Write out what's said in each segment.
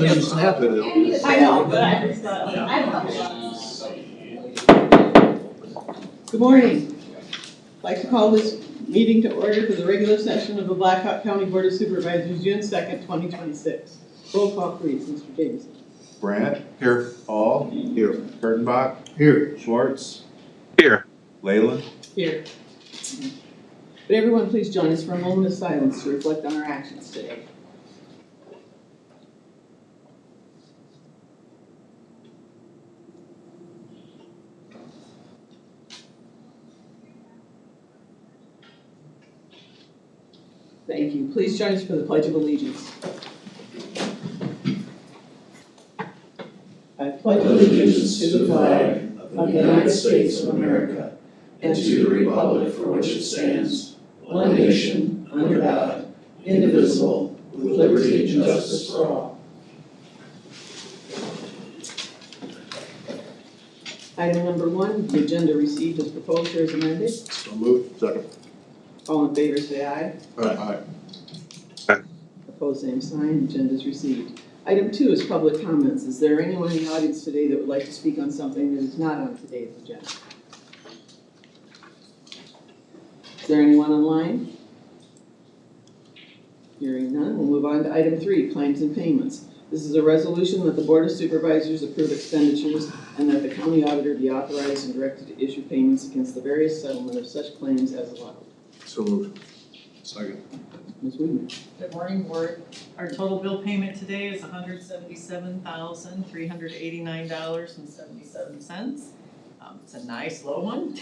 and then you snap it. I know, but I just thought, Good morning. I'd like to call this meeting to order for the regular session of the Blackhawk County Board of Supervisors, June 2nd, 2026. Roll call please, Mr. Jameson. Brandt. Here. Hall. Here. Kurtenbach. Here. Schwartz. Here. Leyland. Here. Would everyone please join us for a moment of silence to reflect on our actions today. Thank you. Please join us for the Pledge of Allegiance. I pledge allegiance to the flag of the United States of America and to the republic for which it stands, one nation, under God, indivisible, with liberty and justice for all. Item number 1, the agenda received as proposed or as amended. So moved. Second. All in favor say aye. Aye. Opposed, same sign. Agenda is received. Item 2 is public comments. Is there anyone in the audience today that would like to speak on something that is not on today's agenda? Is there anyone online? Hearing none, we'll move on to item 3, claims and payments. This is a resolution that the Board of Supervisors approve expenditures and that the county auditor be authorized and directed to issue payments against the various settlement of such claims as allowed. So moved. Second. Ms. Weidman. good morning, board. Our total bill payment today is $177,389.77. It's a nice low one.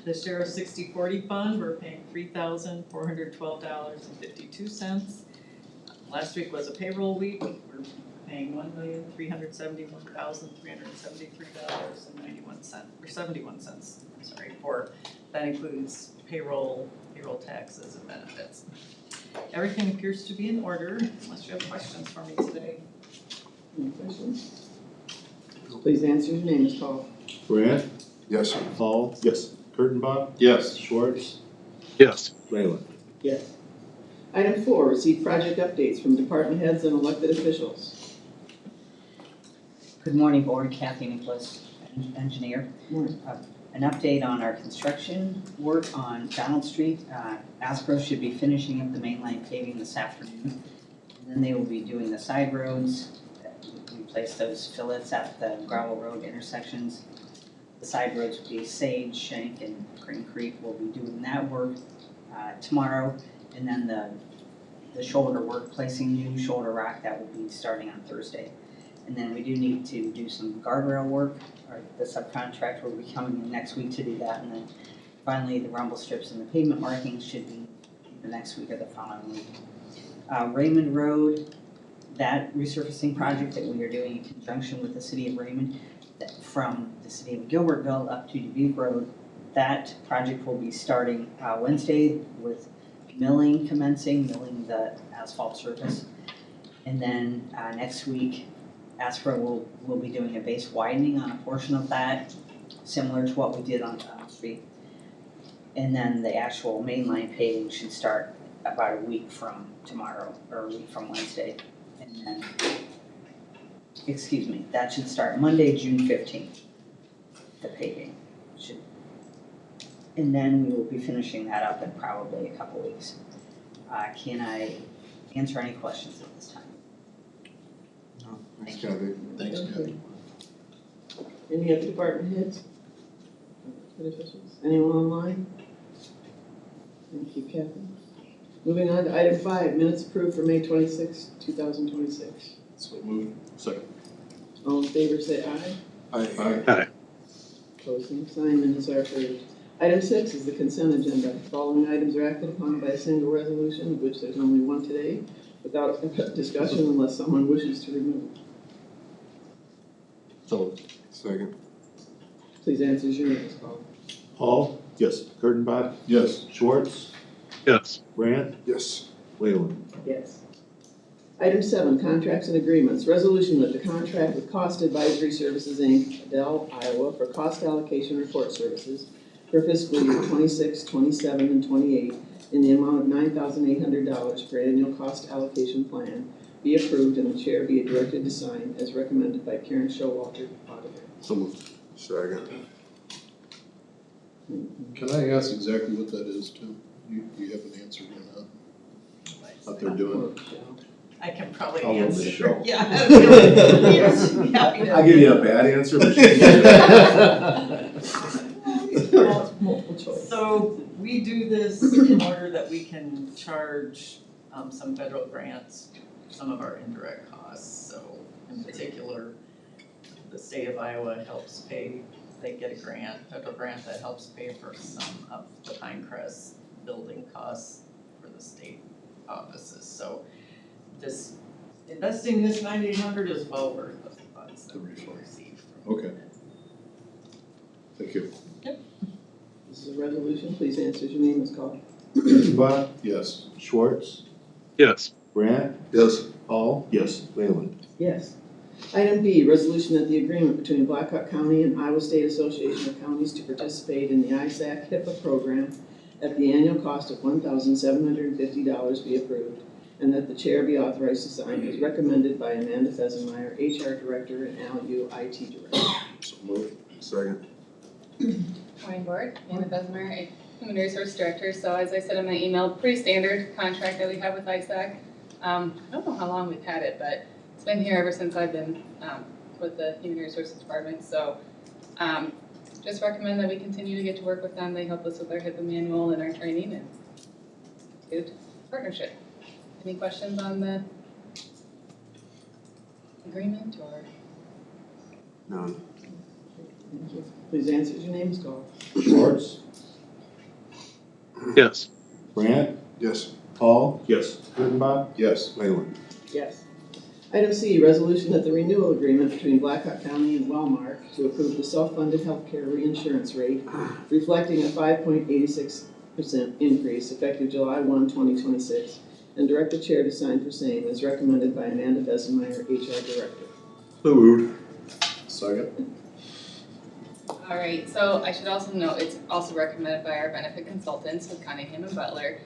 The Sheriff's 60/40 fund, we're paying $3,412.52. Last week was a payroll week. We're paying $1,373,373.71 for that includes payroll taxes and benefits. Everything appears to be in order, unless you have questions for me today. Any questions? Please answer your name as called. Brandt. Yes. Hall. Yes. Kurtenbach. Yes. Schwartz. Yes. Leyland. Yes. Item 4, receive project updates from department heads and elected officials. Good morning, Board. Kathy Nicholas, engineer. Morning. An update on our construction work on Donald Street. Aspro should be finishing up the mainline paving this afternoon. And then they will be doing the side roads. We place those fillets at the gravel road intersections. The side roads will be Sage, Shank, and Crane Creek. We'll be doing that work tomorrow. And then the shoulder work, placing new shoulder rock, that will be starting on Thursday. And then we do need to do some guardrail work, or the subcontractor will be coming in next week to do that. And then finally, the rumble strips and the pavement markings should be the next week or the following week. Raymond Road, that resurfacing project that we are doing in conjunction with the city of Raymond, from the city of Gilbertville up to Dubuque Road, that project will be starting Wednesday with milling the asphalt surface. And then next week, Aspro will be doing a base widening on a portion of that, similar to what we did on Donald Street. And then the actual mainline paving should start about a week from tomorrow, or a week from Wednesday. And then, that should start Monday, June 15th, the paving should. And then we will be finishing that up in probably a couple weeks. Can I answer any questions at this time? Thanks, Kathy. Thanks, Kathy. Any other department heads? Elected officials? Anyone online? Thank you, Kathy. Moving on to item 5, minutes approved for May 26, 2026. So moved. Second. All in favor say aye. Aye. Opposed, same sign. Minutes are approved. Item 6 is the consent agenda. The following items are acted upon by a single resolution, of which there's only one today, without discussion unless someone wishes to remove. So second. Please answer as your name is called. Hall. Yes. Kurtenbach. Yes. Schwartz. Yes. Brandt. Yes. Leyland. Yes. Item 7, contracts and agreements. Resolution that the contract with Cost Advisory Services, Inc., Adel, Iowa, for cost allocation report services for fiscal year 26, 27, and 28 in the amount of $9,800 for annual cost allocation plan be approved and the chair be directed to sign as recommended by Karen Showalter, auditor. So moved. Second. Can I ask exactly what that is, Tim? You have an answer or not? What they're doing? I can probably I'll love answer. this show. Yeah. Yes, happy to. I'll give you a bad answer, but Multiple choice. So we do this in order that we can charge some federal grants, some of our indirect costs. So in particular, the state of Iowa helps pay, they get a grant, federal grant that helps pay for some of the Pinecrest building costs for the state offices. So this, investing this $9,800 is well worth of the funds that we will receive from Okay. Thank you. This is a resolution, please answer as your name is called. Kurttenbach, Yes. Schwartz, Yes. Grant, Yes. Paul, Yes. Leyland. Yes. Item B, resolution that the agreement between Blackhawk County and Iowa State Association of Counties to participate in the ISAC HIPAA program at the annual cost of $1,750 be approved, and that the chair be authorized to sign as recommended by Amanda Fesenmeyer, HR Director, and Al Yu, IT Director. So moved. Second. Morning Board, Amanda Besmer, Human Resource Director. So as I said in my email, pretty standard contract that we have with ISAC. I don't know how long we've had it, but it's been here ever since I've been with the Human Resources Department. So just recommend that we continue to get to work with them. They help us with our HIPAA manual and our training, and good partnership. Any questions on the agreement or? None. Thank you. Please answer as your name is called. Schwartz, Yes. Grant, Yes. Paul, Yes. Kurttenbach, Yes. Leyland. Yes. Item C, resolution that the renewal agreement between Blackhawk County and Wellmark to approve the self-funded healthcare reinsurance rate reflecting a 5.86% increase effective July 1, 2026, and direct the chair to sign for same as recommended by Amanda Fesenmeyer, HR Director. So moved. Second? All right, so I should also note, it's also recommended by our benefit consultants with Cunningham and Butler.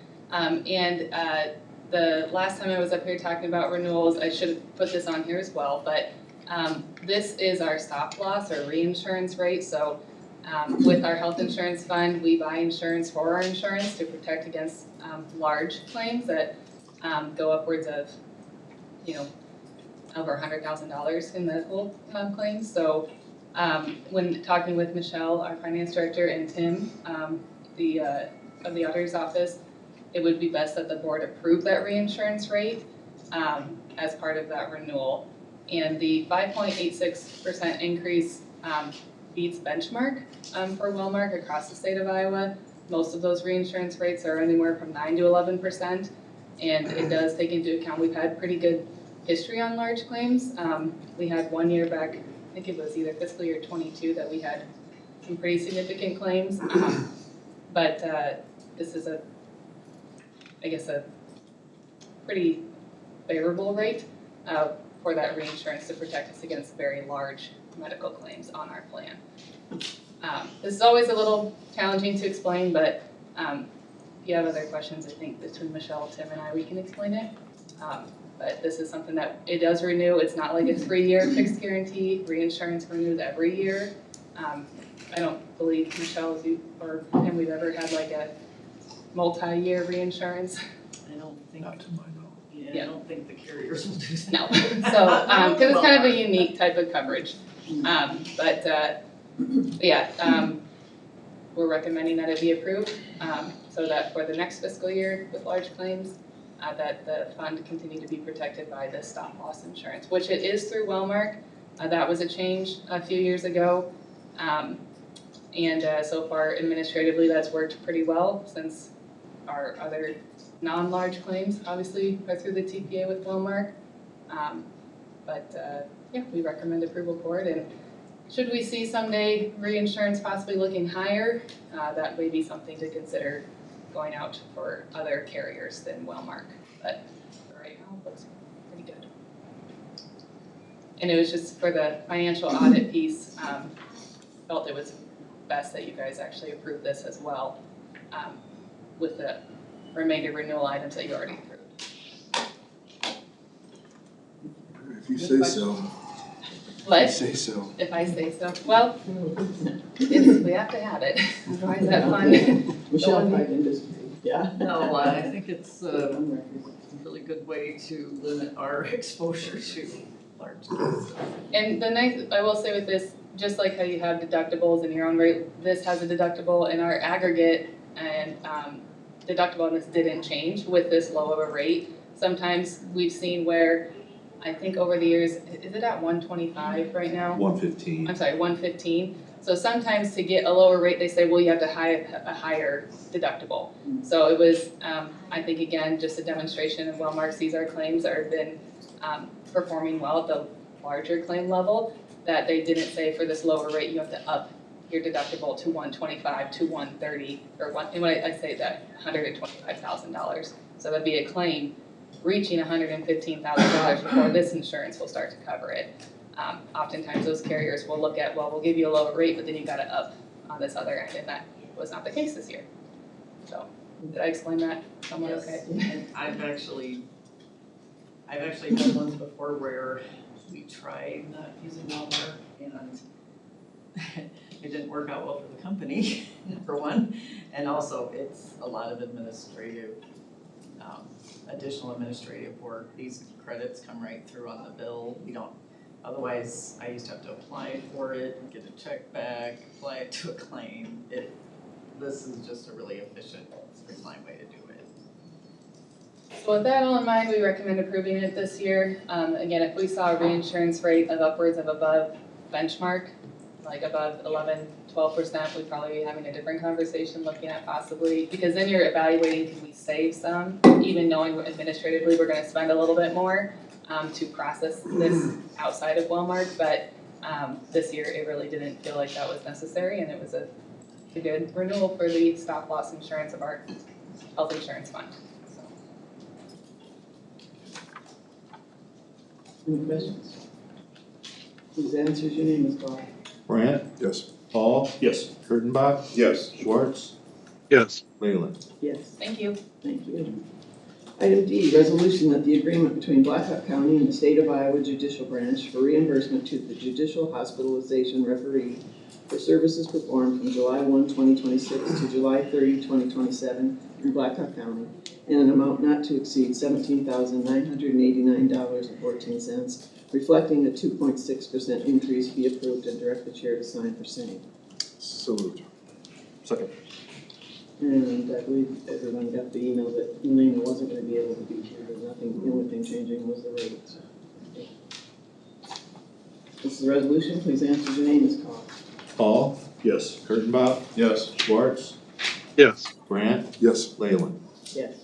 The last time I was up here talking about renewals, I should have put this on here as well, but this is our stop loss or reinsurance rate. So with our health insurance fund, we buy insurance for our insurance to protect against large claims that go upwards of, over $100,000 in medical claims. So when talking with Michelle, our finance director, and Tim, of the auditor's office, it would be best that the board approve that reinsurance rate as part of that renewal. And the 5.86% increase beats benchmark for Wellmark across the state of Iowa. Most of those reinsurance rates are anywhere from 9 to 11%, and it does take into account we've had pretty good history on large claims. We had 1 year back, I think it was either fiscal year 22, that we had some pretty significant claims. But this is a pretty favorable rate for that reinsurance to protect us against very large medical claims on our plan. This is always a little challenging to explain, but if you have other questions, I think between Michelle, Tim, and I, we can explain it. But this is something that it does renew. It's not like a 3-year fixed guarantee. Reinsurance renews every year. I don't believe Michelle or Tim, we've ever had like a multi-year reinsurance. I don't think, Not to my knowledge. I don't think the carriers will do that. No. So, because it's kind of a unique type of coverage. We're recommending that it be approved, so that for the next fiscal year with large claims, that the fund continue to be protected by the stop loss insurance, which it is through Wellmark. That was a change a few years ago. So far administratively, that's worked pretty well since our other non-large claims obviously are through the TPA with Wellmark. We recommend approval for it, and should we see someday reinsurance possibly looking higher, that may be something to consider going out for other carriers than Wellmark, but for right now, it looks pretty good. And it was just for the financial audit piece, felt it was best that you guys actually approve this as well, with the remainder renewal items that you already approved. If you say so. What? If you say so. If I say so. Well, it's, we have to have it. Otherwise that fund. Michelle Pike Industry, yeah. No, I think it's a On record. really good way to limit our exposure to large cases. And the nice, I will say with this, just like how you have deductibles in your own rate, this has a deductible in our aggregate and deductible on this didn't change with this low of a rate. Sometimes we've seen where, I think over the years, is it at 125 right now? 115. I'm sorry, 115. So sometimes to get a lower rate, they say, well, you have to have a higher deductible. So it was, I think again, just a demonstration of Wellmark sees our claims are been performing well at the larger claim level, that they didn't say for this lower rate, you have to up your deductible to 125 to 130, or one, and when I say that, $125,000. So that'd be a claim reaching $115,000 before this insurance will start to cover it. Oftentimes those carriers will look at, well, we'll give you a lower rate, but then you gotta up on this other end, and that was not the case this year. So, did I explain that somewhat okay? And I've actually done ones before where we tried not using Walmart and it didn't work out well for the company, number one. And also, it's a lot of administrative, additional administrative work. These credits come right through on the bill. We don't, otherwise, I used to have to apply for it, get a check back, apply it to a claim. This is just a really efficient, streamlined way to do it. So with that all in mind, we recommend approving it this year. Again, if we saw a reinsurance rate of upwards of above benchmark, like above 11, 12%, we'd probably be having a different conversation looking at possibly, because then you're evaluating, can we save some, even knowing administratively we're gonna spend a little bit more to process this outside of Wellmark, but this year it really didn't feel like that was necessary, and it was a good renewal for the stop loss insurance of our health insurance fund. So. Any questions? Please answer, your name is called. Brant, Yes. Paul, Yes. Kurttenbach, Yes. Schwartz, Yes. Leyland. Yes, Thank you. thank you. Item D, resolution that the agreement between Blackhawk County and the State of Iowa Judicial Branch for reimbursement to the judicial hospitalization referee for services performed from July 1, 2026 to July 30, 2027 in Blackhawk County in an amount not to exceed $17,989.14, reflecting a 2.6% increase, be approved and direct the chair to sign for same. So moved. Second. And I believe everyone got the email that Elena wasn't gonna be able to be here, nothing, the only thing changing was the rate, so. This is a resolution, please answer your name is called. Paul, Yes. Kurttenbach, Yes. Schwartz, Yes. Brant, Yes. Leyland. Yes.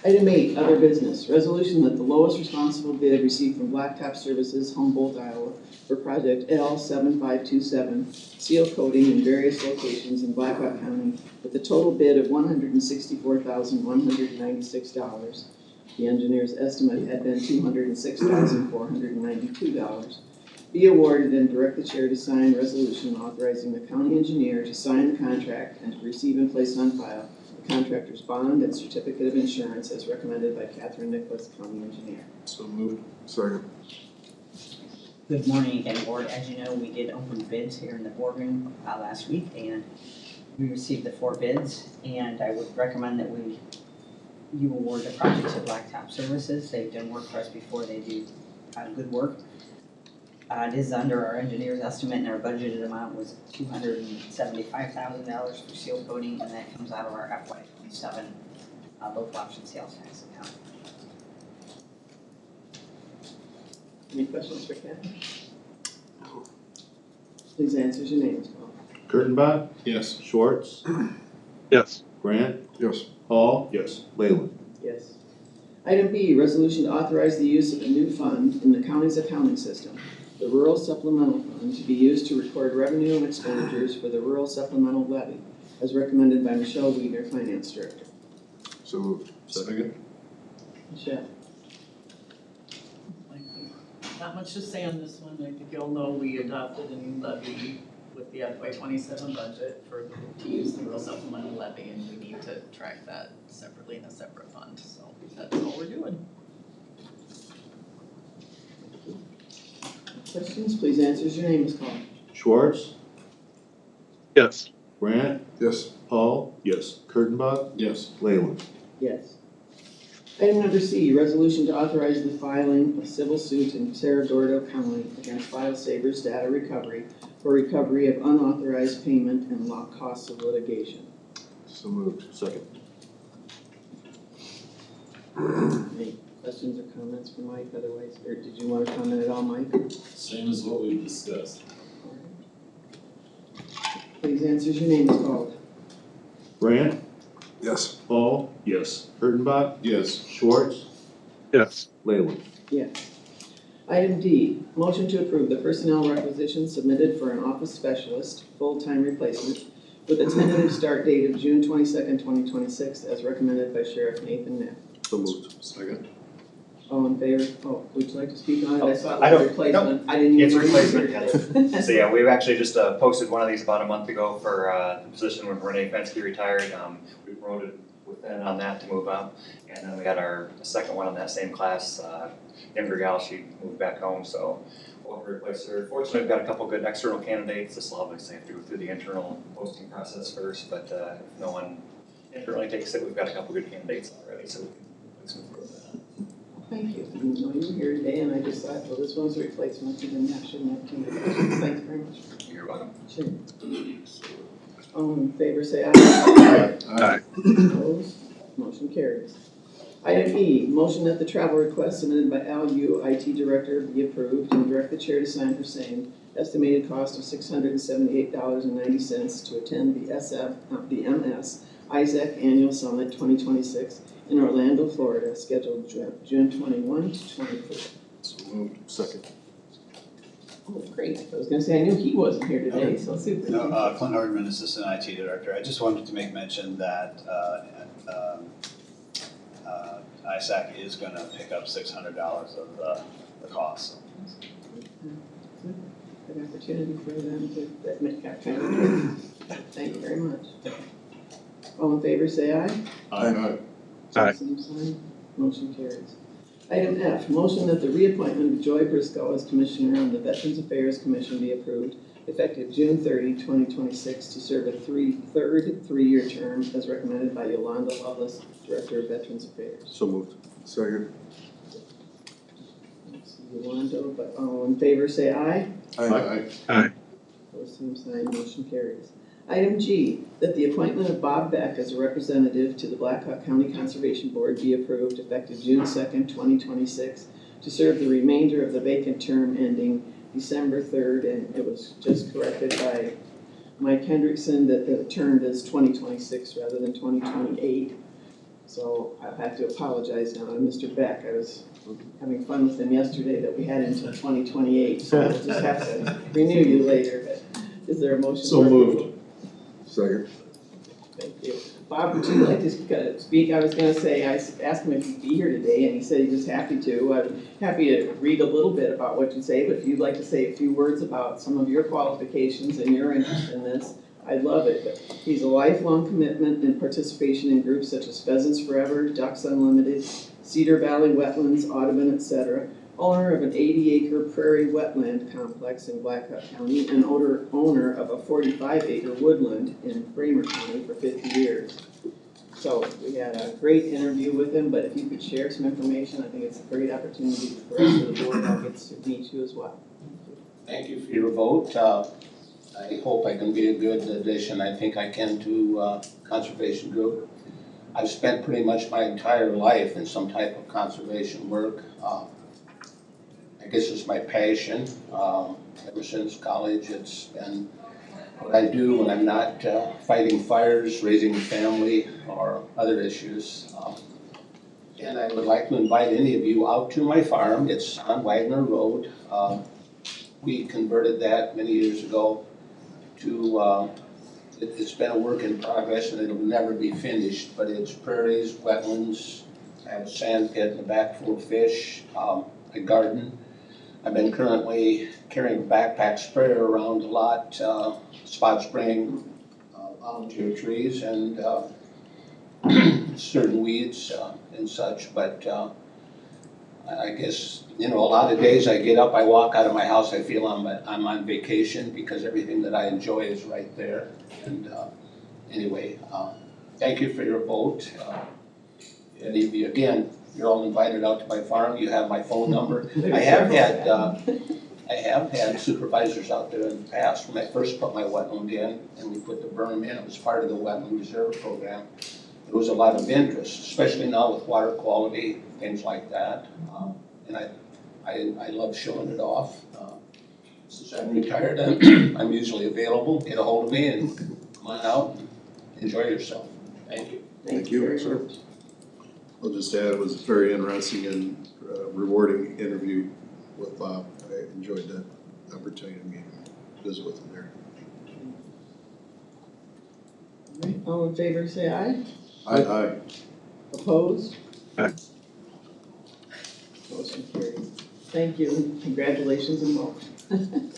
Item 8, other business, resolution that the lowest responsible bid received from Blacktop Services, Humboldt, Iowa, for project L7527, seal coating in various locations in Blackhawk County, with a total bid of $164,196. The engineer's estimate had been $206,492. Be awarded and direct the chair to sign resolution authorizing the county engineer to sign the contract and to receive and place on file the contractor's bond and certificate of insurance as recommended by Catherine Nicholas, county engineer. So moved. Second. Good morning again, board. As you know, we did open bids here in the boardroom last week, and we received the 4 bids, and I would recommend that you award the project to Blacktop Services. They've done work for us before. They do good work. It is under our engineer's estimate, and our budgeted amount was $275,000 for seal coating, and that comes out of our FY27 local option sales tax account. Any questions for Catherine? Please answer your name as well. Kurttenbach, Yes. Schwartz, Yes. Brant, Yes. Paul, Yes. Leyland. Yes. Item B, resolution to authorize the use of a new fund in the county's accounting system, the Rural Supplemental Fund, to be used to record revenue and expenditures for the Rural Supplemental Levy, as recommended by Michelle Weiner, Finance Director. So moved. Second. Michelle? Not much to say on this one. I think you'll know we adopted a new levy with the FY27 budget to use the rural supplemental levy, and we need to track that separately in a separate fund, so that's all we're doing. Questions, please answer as your name is called. Schwartz, Yes. Grant, Yes. Paul, Yes. Kurttenbach, Yes. Leyland. Yes. Item number C, resolution to authorize the filing of civil suit in Cerro Gordo County against File Savers Data Recovery for recovery of unauthorized payment and law costs of litigation. So moved. Second. Any questions or comments for Mike otherwise, or did you want to comment at all, Mike? Same as what we've discussed. Please answer as your name is called. Grant, Yes. Paul, Yes. Kurttenbach, Yes. Schwartz, Yes. Leyland. Yes. Item D, motion to approve the personnel requisition submitted for an office specialist, full-time replacement, with a tentative start date of June 22nd, 2026, as recommended by Sheriff Nathan Knapp. So moved. Second. All in favor? Oh, would you like to speak on it? I saw I it was don't- replacement. I didn't even. It's know you were replacement, here. So yeah, we've actually just posted one of these about a month ago for the position when Renee Fensky retired. We promoted within on that to move up. And then we had our second one on that same class, younger gal, she moved back home, so we'll replace her. Fortunately, we've got a couple good external candidates. This will obviously have to go through the internal posting process first, but if no one internally takes it, we've got a couple good candidates already, so we can place them through that. Thank you. I didn't know you were here today, and I just thought, well, this one's a replacement, and then I shouldn't have too many questions. Thanks very much. You're welcome. Sure. All in favor, say aye. Aye. Opposed? Motion carries. Item E, motion that the travel request submitted by Al Yu, IT Director, be approved and direct the chair to sign for same. Estimated cost of $678.90 to attend the MS Isaac Annual Summit 2026 in Orlando, Florida, scheduled June 21 to 24. So moved. Second. Oh, great. I was gonna say, I knew he wasn't here today, so super. No, Clint Hardman, Assistant IT Director. I just wanted to make mention that ISAC is gonna pick up $600 of the cost. Good opportunity for them to make that kind of. Thank you very much. All in favor, say aye. Aye. Aye. Same sign. Motion carries. Item F, motion that the reappointment of Joy Briscoe as Commissioner on the Veterans Affairs Commission be approved, effective June 30, 2026, to serve a third three-year term as recommended by Yolanda Lovelace, Director of Veterans Affairs. So moved. Second. Let's see, Yolanda, but all in favor, say aye. Aye. Opposed, same sign, motion carries. Item G, that the appointment of Bob Beck as a representative to the Blackhawk County Conservation Board be approved effective June 2nd, 2026, to serve the remainder of the vacant term ending December 3rd, and it was just corrected by Mike Hendrickson that the term is 2026 rather than 2028. So I'll have to apologize now to Mr. Beck. I was having fun with him yesterday that we had until 2028, so we'll just have to renew you later. But is there a motion? So for moved. approval? Second. Thank you. Bob, would you like to speak? I was gonna say, I asked him if he'd be here today, and he said he was happy to. I'm happy to read a little bit about what you say, but if you'd like to say a few words about some of your qualifications and your interest in this, I'd love it. But he's a lifelong commitment and participation in groups such as Pheasants Forever, Ducks Unlimited, Cedar Valley Wetlands, Audubon, etc. Owner of an 80-acre prairie wetland complex in Blackhawk County, and owner of a 45-acre woodland in Kramer County for 50 years. So we had a great interview with him, but if you could share some information, I think it's a great opportunity for the rest of the board that gets to meet you as well. Thank you for your vote. I hope I can be a good addition. I think I can to conservation group. I've spent pretty much my entire life in some type of conservation work. I guess it's my passion. Ever since college, it's been what I do when I'm not fighting fires, raising a family, or other issues. And I would like to invite any of you out to my farm. It's on Wagner Road. We converted that many years ago to, it's been a work in progress and it'll never be finished, but it's prairies, wetlands. I have a sand pit in the back full of fish. I garden. I've been currently carrying a backpack sprayer around a lot, spot spraying volunteer trees and certain weeds and such, but I guess, a lot of days I get up, I walk out of my house, I feel I'm on vacation because everything that I enjoy is right there. And anyway, thank you for your vote. And if you, again, you're all invited out to my farm, you have my phone number. I have had supervisors out there in the past. When I first put my wetland in and we put the berm in, it was part of the wetland reserve program. There was a lot of interest, especially now with water quality, things like that. And I love showing it off. Since I'm retired, I'm usually available. Get a hold of me and come on out and enjoy yourself. Thank you. Thank you, very sir. much. I'll just add, it was a very interesting and rewarding interview with Bob. I enjoyed that opportunity to meet him, visit with him there. All right, all in favor, say aye. Aye. Opposed? Aye. Motion carried. Thank you, congratulations and welcome.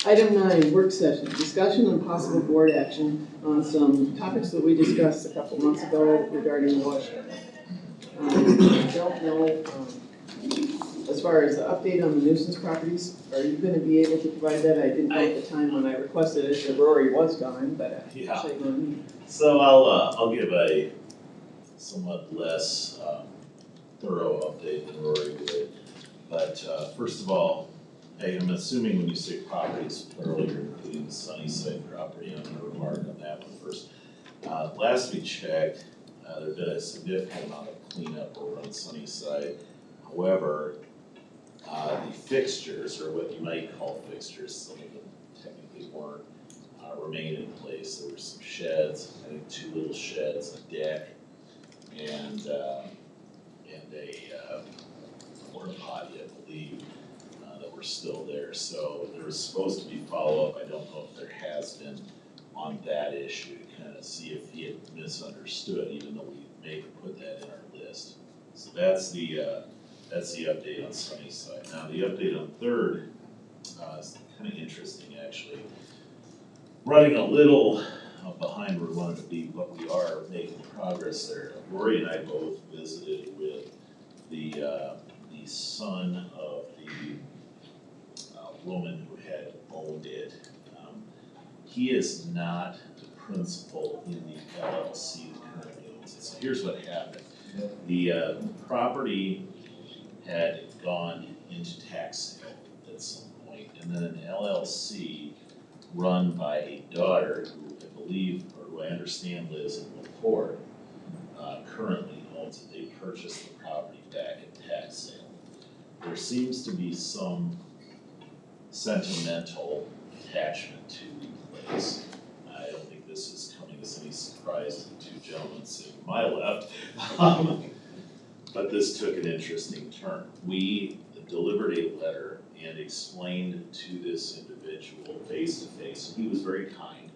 Item 9, work session, discussion and possible board action on some topics that we discussed a couple months ago regarding water. I don't know, as far as the update on the nuisance properties, are you gonna be able to provide that? I didn't know at the time when I requested it, that Rory was gone, but Yeah. shame on me. So I'll give a somewhat less thorough update than Rory did. But first of all, hey, I'm assuming when you say properties, plural, you're including the Sunnyside property. I'm gonna remark on that one first. Last we checked, there'd been a significant amount of cleanup over on Sunnyside. However, the fixtures, or what you might call fixtures, some of them technically weren't, remain in place. There were some sheds, I think 2 little sheds, a deck, and a porta potty, I believe, that were still there. So there was supposed to be follow-up. I don't know if there has been on that issue to kind of see if he had misunderstood, even though we may have put that in our list. So that's the update on Sunnyside. Now the update on Third is kind of interesting, actually. Running a little behind where we wanted to be, but we are making progress there. Rory and I both visited with the son of the woman who had owned it. He is not the principal in the LLC that currently owns it. So here's what happened. The property had gone into tax sale at some point, and then an LLC run by a daughter who I believe, or who I understand lives in LaPorte, currently owns it. They purchased the property back at tax sale. There seems to be some sentimental attachment to the place. I don't think this is coming as any surprise to the 2 gentlemen sitting to my left. But this took an interesting turn. We delivered a letter and explained to this individual face to face, and he was very kind,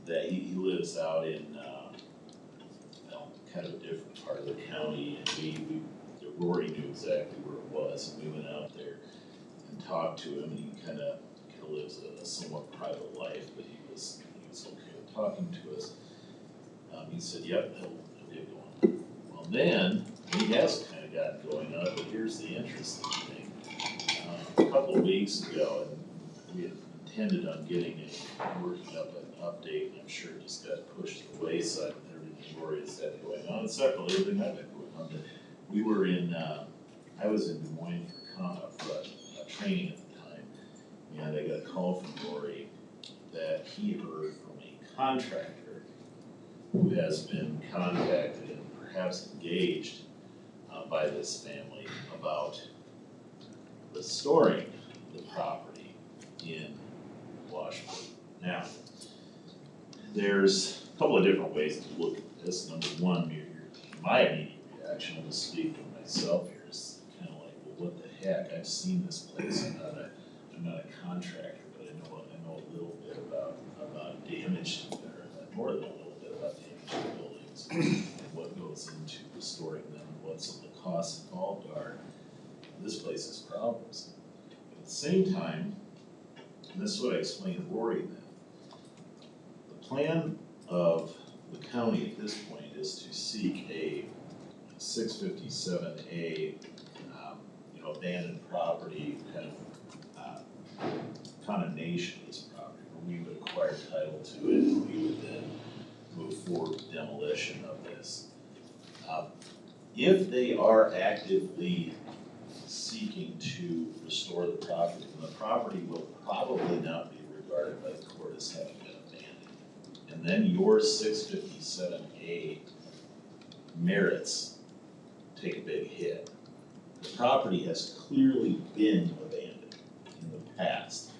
that he lives out in kind of a different part of the county, and Rory knew exactly where it was, and we went out there and talked to him, and he kind of lives a somewhat private life, but he was okay with talking to us. He said, yep, he'll get going. Well, then, he has kind of gotten going on, but here's the interesting thing. A couple of weeks ago, and we had intended on working up an update, and I'm sure it just got pushed to the wayside with everything Rory has had going on, and separately, everything I've had going on. But we were I was in Des Moines for a training at the time, and I got a call from Rory that he heard from a contractor who has been contacted and perhaps engaged by this family about restoring the property in Washburn. Now, there's a couple of different ways to look at this. Number one, my immediate reaction, I'm gonna speak for myself here, is kind of like, well, what the heck? I've seen this place. I'm not a contractor, but I know a little bit about damage to more than a little bit about damage to buildings and what goes into restoring them, and what some of the costs involved are. This place has problems. But at the same time, and this is what I explained to Rory then, the plan of the county at this point is to seek a 657A, abandoned property kind of condemnation of this property, where we would acquire title to it, and we would then move forward with demolition of this. If they are actively seeking to restore the property, then the property will probably not be regarded by the court as having been abandoned. And then your 657A merits take a big hit. The property has clearly been abandoned in the past.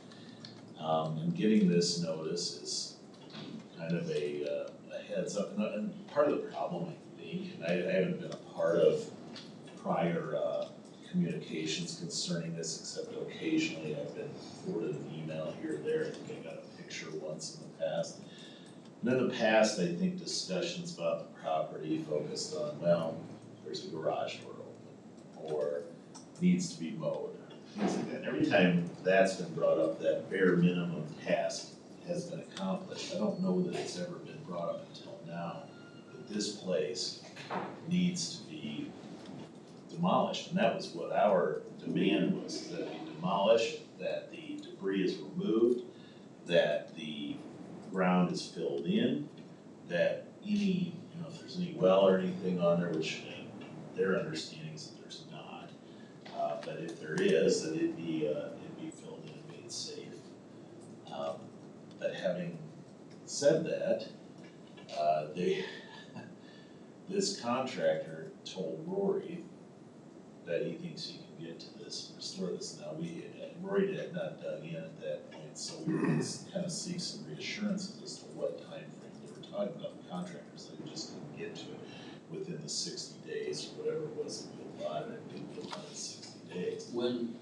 And getting this notice is kind of a heads up. And part of the problem, I think, and I haven't been a part of prior communications concerning this, except occasionally I've been forwarded an email here or there. I think I got a picture once in the past. And in the past, I think discussions about the property focused on, well, there's a garage door open, or needs to be mowed, things like that. Every time that's been brought up, that bare minimum task has been accomplished. I don't know that it's ever been brought up until now, that this place needs to be demolished. And that was what our demand was, that it be demolished, that the debris is removed, that the ground is filled in, that any, if there's any well or anything on there, which their understanding is that there's not, but if there is, that it be filled in and made safe. But having said that, this contractor told Rory that he thinks he can get to this, restore this. Now, Rory had not dug in at that point, so we were kind of seek some reassurances as to what time frame they were talking about. The contractors said he just couldn't get to it within the 60 days or whatever it was that we allotted. I think we allotted 60 days. When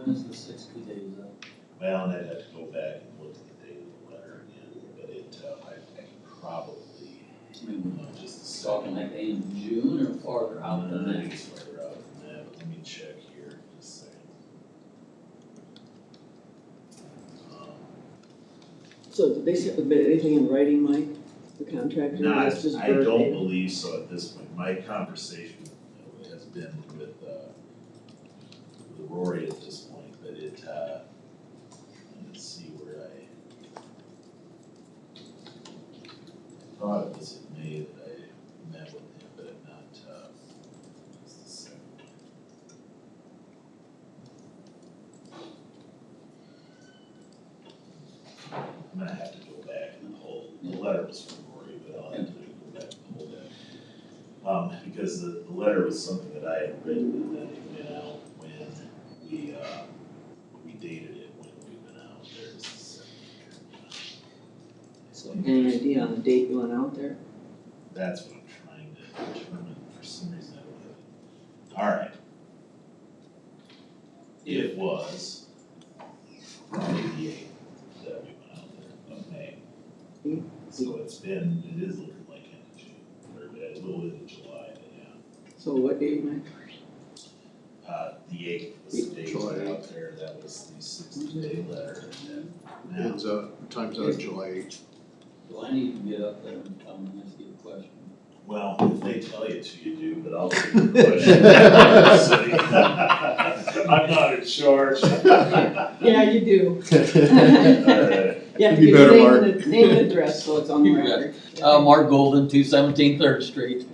is the 60 days up? Well, and I'd have to go back and look at the date of the letter again, but I can probably, just a second. Talking like in June or farther out than I that? think it's farther out than that, but let me check here, just a second. So did they submit anything in writing, Mike, the contractor? That's just I don't verbatim? believe so at this point. My conversation has been with Rory at this point, but let's see where I thought it was in May that I met with him, but I'm not, just a second. I'm gonna have to go back and hold, the letter was from Rory, but I'll have to go back and hold that. Because the letter was something that I had written and then it went out when we dated it when we went out there. So any idea on the date you went out there? That's what I'm trying to determine. For some reason, I don't have it. All right. It was probably the 8th that we went out there of May. So it is looking like end of June, or a little into July, but yeah. So what date, Mike? The 8th was the date we July went out there. That was the 60-day letter. And then now, Ends up, time's out July 8th. Do I need to get up there and come and ask you a question? well, if they tell you to, you do, but I'll take the question. I'm not in charge. Yeah, you do. You have to You give better, your Mark. name and address, so it's on the You bet. record. Mark Golden, 217 3rd Street.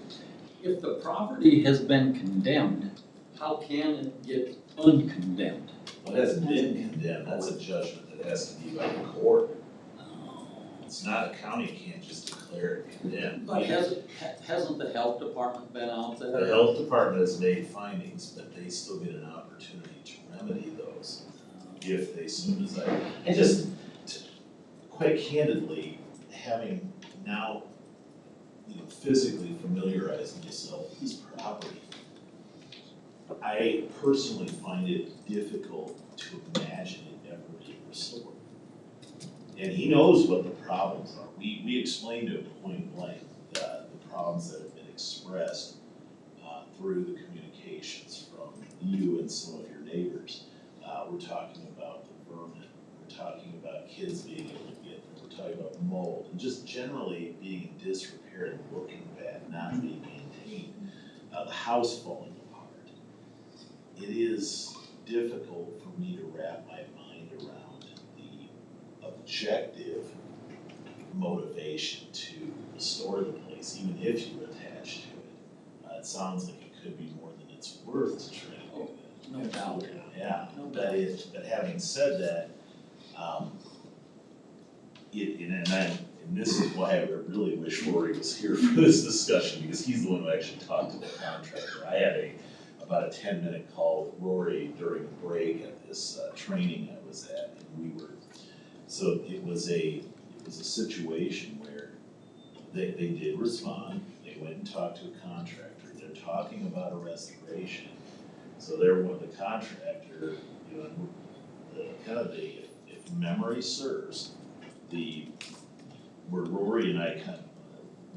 If the property has been condemned, how can it get uncondemned? Well, it hasn't been condemned. That's a judgment that has to be by the court. It's not, a county can't just declare it condemned. But hasn't the health department been out there? The health department has made findings, but they still get an opportunity to remedy those if they so desire. And just, quite candidly, having now, physically familiarized myself with this property, I personally find it difficult to imagine it ever being restored. And he knows what the problems are. We explained to him point blank the problems that have been expressed through the communications from you and some of your neighbors. We're talking about the vermin. We're talking about kids being able to get there. We're talking about mold and just generally being in disrepair and looking bad, not being maintained. the house falling apart, it is difficult for me to wrap my mind around the objective motivation to restore the place, even if you're attached to it. It sounds like it could be more than it's worth to try to do that. No doubt. Yeah, No but having said that, and this is why I really wish Rory was here for this discussion, because he's the one who actually talked to the contractor. I had about a 10-minute call with Rory during a break at this training I was at, and so it was a situation where they did respond. They went and talked to a contractor. They're talking about a restoration. So the contractor, if memory serves, where Rory and I kind of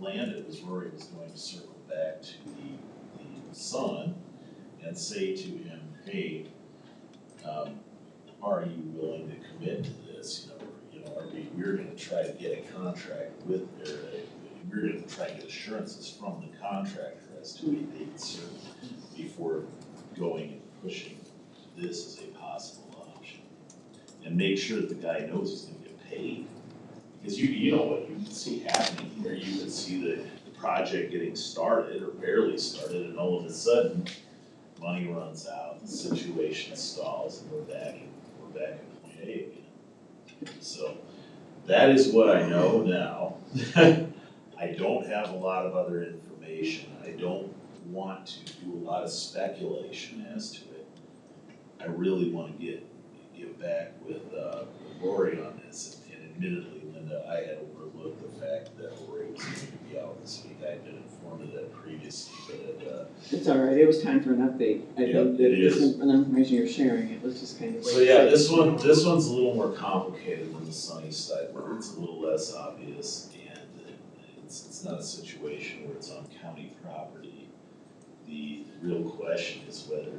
landed was Rory was going to circle back to the son and say to him, hey, are you willing to commit to this? We're gonna try to get a contract we're gonna try to get assurances from the contractor as to a date certain before going and pushing this as a possible option. And make sure that the guy knows he's gonna get paid. Because you know what you can see happening here, you can see the project getting started or barely started, and all of a sudden, money runs out, the situation stalls, and we're back at point A again. So that is what I know now. I don't have a lot of other information. I don't want to do a lot of speculation as to it. I really want to get back with Rory on this. And admittedly, Linda, I had overlooked the fact that Rory was going to be out this week. I had been informed of that previously, but It's all right, it was time for an update. I Yeah, think it that is. the information you're sharing, it was just kind of. so yeah, this one's a little more complicated than the Sunny side, where it's a little less obvious, and it's not a situation where it's on county property. The real question is whether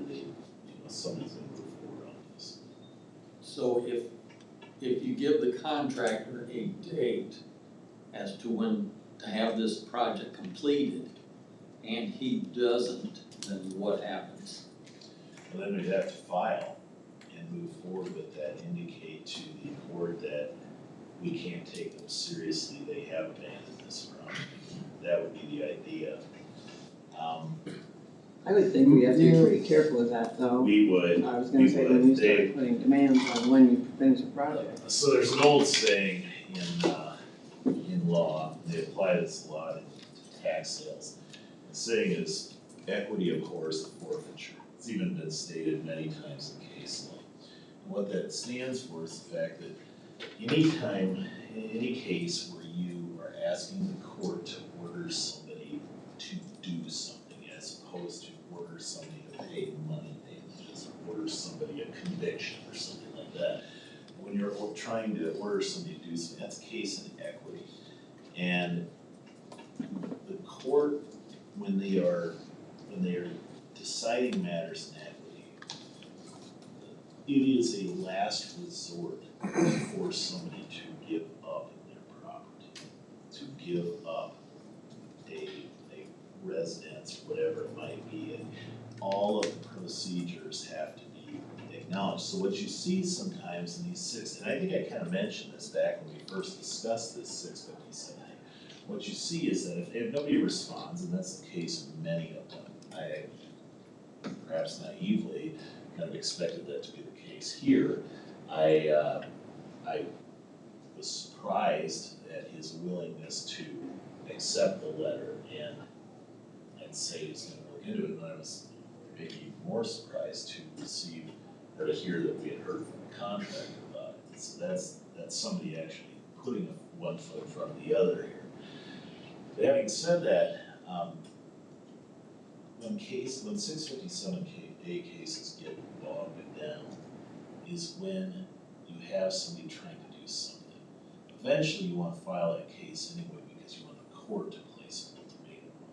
somebody's gonna move forward on this. So if you give the contractor a date as to when to have this project completed, and he doesn't, then what happens? And then we'd have to file and move forward with that, indicate to the court that we can't take them seriously, they have abandoned this project. That would be the idea. I would think we have to be pretty careful of that, though. We would. I was gonna say, when you start putting demands on when you finish a project. So there's an old saying in law, they apply this a lot in tax sales. The saying is, equity abhors forfeiture. It's even been stated many times in case law. And what that stands for is the fact that anytime, in any case where you are asking the court to order somebody to do something, as opposed to order somebody to pay money, just order somebody a conviction or something like that. When you're trying to order somebody to do something, that's a case in equity. And the court, when they are deciding matters in equity, it is a last resort for somebody to give up their property, to give up a residence, whatever it might be, and all of the procedures have to be acknowledged. So what you see sometimes in these and I think I kind of mentioned this back when we first discussed this 657, what you see is that if nobody responds, and that's the case with many of them, I perhaps naively kind of expected that to be the case here. I was surprised at his willingness to accept the letter, and I'd say he's going to look into it, and I was maybe even more surprised to receive or to hear that we had heard from the contractor about it. So that's somebody actually putting one foot in front of the other here. But having said that, when 657A cases get bogged down is when you have somebody trying to do something. Eventually you want to file that case anyway because you want the court to place an ultimatum on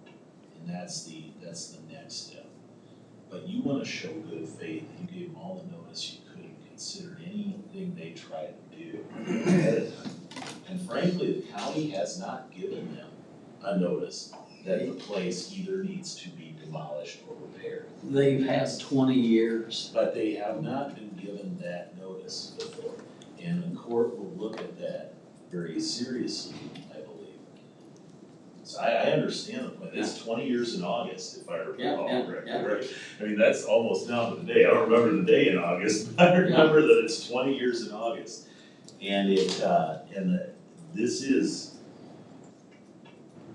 that. And that's the next step. But you want to show good faith. You gave them all the notice you could and considered anything they tried to do ahead of time. And frankly, the county has not given them a notice that the place either needs to be demolished or repaired. They've had 20 years. But they have not been given that notice before. And the court will look at that very seriously, I believe. So I understand the point. It's 20 years in August, if I recall correctly, right? I mean, that's almost down to the day. I don't remember the day in August, but I remember that it's 20 years in August. And this is,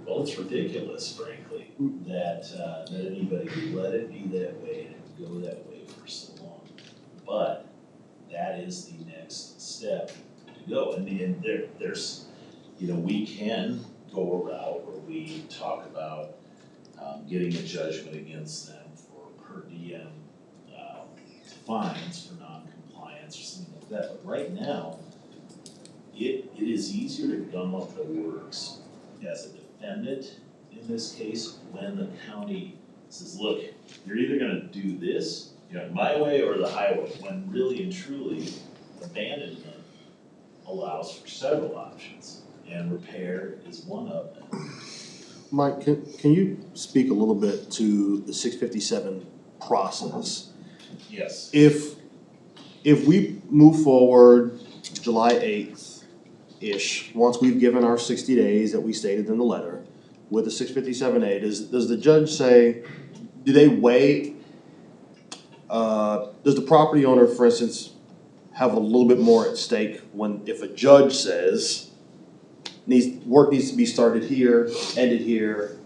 well, it's ridiculous, frankly, that anybody would let it be that way and it would go that way for so long. But that is the next step to go. And there's, we can go a route where we talk about getting a judgment against them for per diem fines for non-compliance or something like that. But right now, it is easier to gum up the works as a defendant in this case when the county says, look, you're either gonna do this, my way or the highway, when really and truly abandonment allows for several options, and repair is one of them. Mike, can you speak a little bit to the 657 process? Yes. If we move forward July 8th-ish, once we've given our 60 days that we stated in the letter, with the 657A, does the judge say, do they weigh, does the property owner, for instance, have a little bit more at stake if a judge says, work needs to be started here, ended here,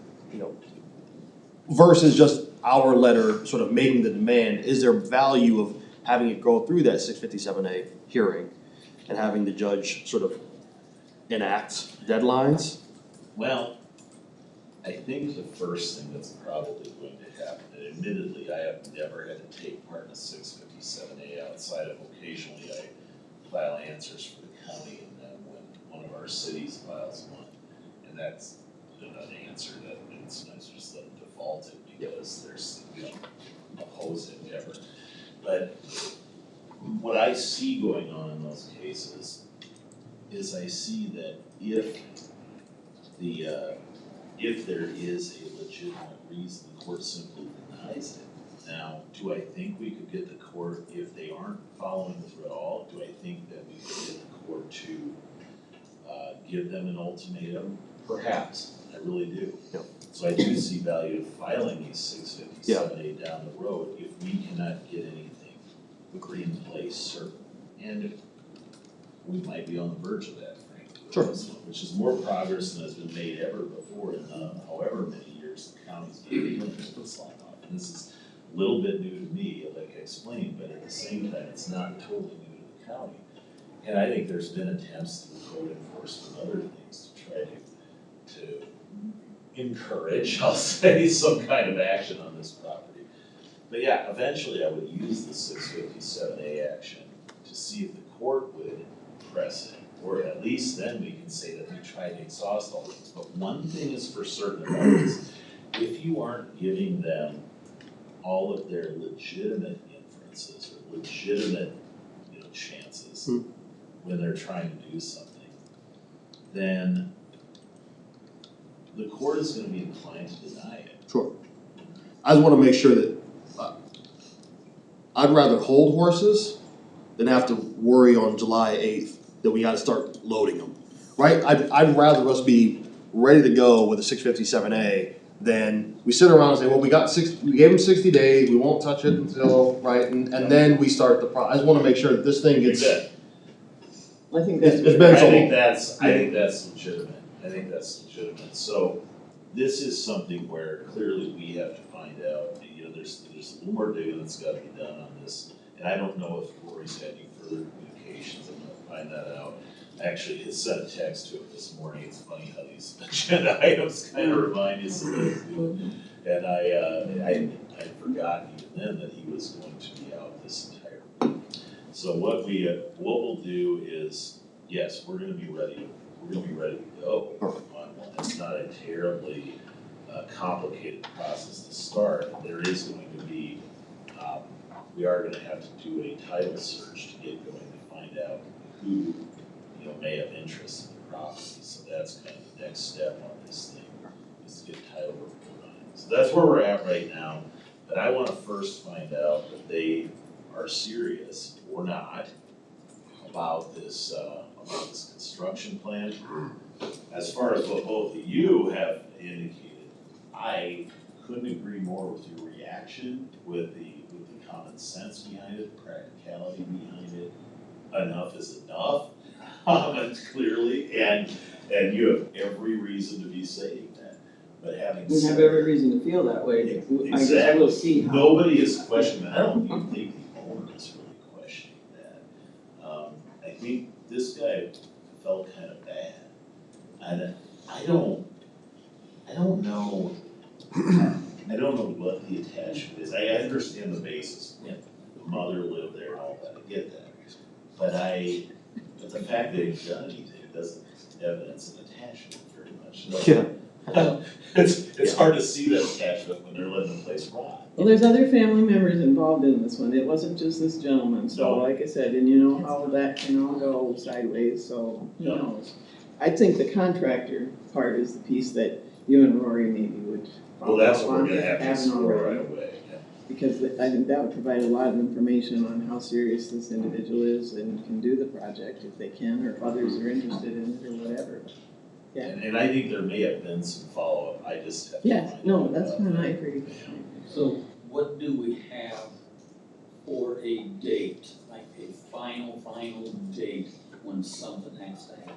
versus just our letter sort of making the demand? Is there value of having it go through that 657A hearing and having the judge sort of enact deadlines? Well, I think the first thing that's probably going to happen, and admittedly, I have never had to take part in a 657A outside of occasionally I file answers for the county, and then when one of our cities files one, and that's an answer that it's nice to just let them default it because we don't oppose it ever. But what I see going on in those cases is I see that if there is a legitimate reason, the court simply denies it. Now, do I think we could get the court, if they aren't following through at all, do I think that we could get the court to give them an ultimatum? Perhaps, I really do. Yep. So I do see value in filing these 657A down the road if we cannot get anything in place certain. And we might be on the verge of that, frankly. Sure. Which is more progress than has been made ever before in however many years the county's been dealing with this line off. And this is a little bit new to me, like I explained, but at the same time, it's not totally new to the county. And I think there's been attempts through code enforcement and other things to try to encourage, I'll say, some kind of action on this property. But yeah, eventually I would use the 657A action to see if the court would press it, or at least then we can say that we tried to exhaust all things. But one thing is for certain about this, if you aren't giving them all of their legitimate inferences or legitimate, chances when they're trying to do something, then the court is going to be inclined to deny it. Sure. I just want to make sure that I'd rather hold horses than have to worry on July 8th that we got to start loading them, right? I'd rather us be ready to go with a 657A than we sit around and say, well, we gave them 60 days, we won't touch it until, right? And then we start the process. I just want to make sure that this thing gets. I think that's. It's been so long. I think that's legitimate. So this is something where clearly we have to find out, there's a little more digging that's got to be done on this. And I don't know if Rory's had any further communications. I'm going to find that out. I actually sent a text to him this morning. It's funny how these agenda items kind of remind you something. And I forgot even then that he was going to be out this entire week. So what we'll do is, yes, we're going to be ready to go on one. It's not a terribly complicated process to start. There is going to be, we are going to have to do a title search to get going to find out who may have interest in the property. So that's kind of the next step on this thing, is to get title that's where we're at right now. But I wanna first find out if they are serious or not about this construction plan. As far as what both of you have indicated, I couldn't agree more with your reaction, with the common sense behind it, practicality behind it. Enough is enough, clearly, and you have every reason to be saying that. But having We said have every reason to feel that way. I guess we'll exactly, see how. nobody is questioning that. I don't even think the owner is really questioning that. I think this guy felt kind of bad. And I don't know, I don't know what the attachment is. I understand the basis. Yeah. The mother lived there and all that, I get that. But the fact that he's done anything doesn't evidence an attachment very much. So, it's hard to see that attachment when they're letting the place rot. Well, there's other family members involved in this one. It wasn't just this gentleman, so No. like I said, and you know how that can all go sideways, so who Yeah. knows? I think the contractor part is the piece that you and Rory maybe would Well, follow that's up what we're on gonna if have to haven't explore already. right away. Yeah. Because I think that would provide a lot of information on how serious this individual is and can do the project if they can, or if others are interested in it or whatever. Yeah. And I think there may have been some follow-up, I just have to Yes, find no, out that's about fine, I that. agree. So what do we have for a date, like a final date when something has to happen?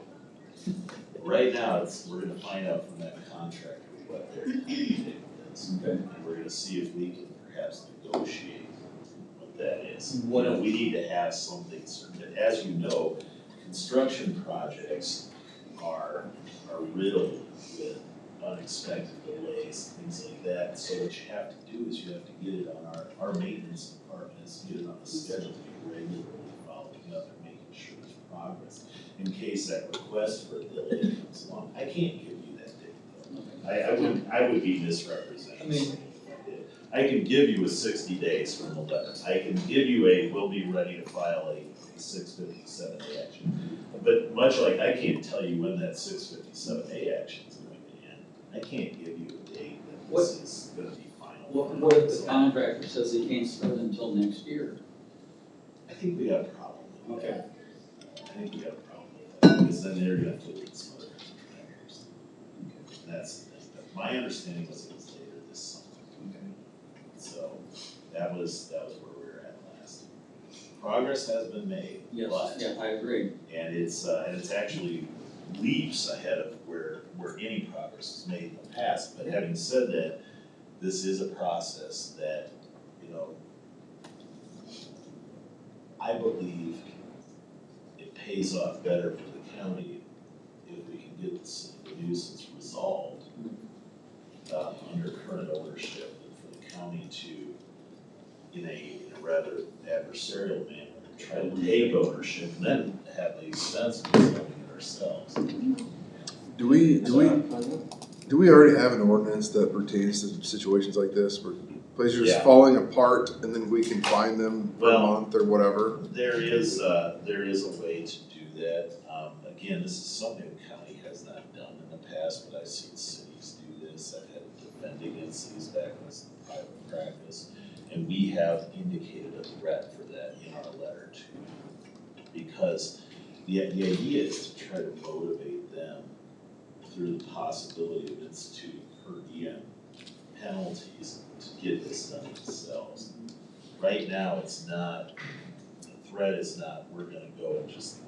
Right now, we're gonna find out from that contractor what their time date is. Okay. And we're gonna see if we can perhaps negotiate what that is. What You know, if- we need to have something certain, but as you know, construction projects are riddled with unexpected delays, things like that. So what you have to do is you have to get it on our maintenance department, is get it on the schedule to be regularly following up and making sure there's progress. In case that request for a delay comes along, I can't give you that date though. I would be misrepresenting I mean- something if I did. I can give you a 60 days from the letter. I can give you we'll be ready to file a 657A action. But much like I can't tell you when that 657A action is going to end, I can't give you a date that this is gonna be final. What if the contractor says he can't start until next year? I think we got a problem with that. Okay. I think we got a problem with that, because then they're gonna put in some other contractors. That's the thing, but my understanding was it was later this summer. So that was where we were at last. Progress has been made, Yes, but, yeah, I agree. and it's actually leaps ahead of where any progress is made in the past. But having said that, this is a process that, I believe it pays off better for the county if we can get this nuisance resolved under current ownership, than for the county to, in a rather adversarial manner, try to take ownership and then have the expense of resolving it ourselves. Do we already have an ordinance that pertains to situations like this, where places are just Yeah. falling apart and then we can fine them for a Well, month or whatever? There is a way to do that. Again, this is something the county has not done in the past, but I've seen cities do this. I've had to defend against cities back when it's private practice. And we have indicated a threat for that in our letter to you. Because the idea is to try to motivate them through the possibility of instituting per diem penalties to get this done themselves. Right now, it's not, the threat is not, we're gonna go and just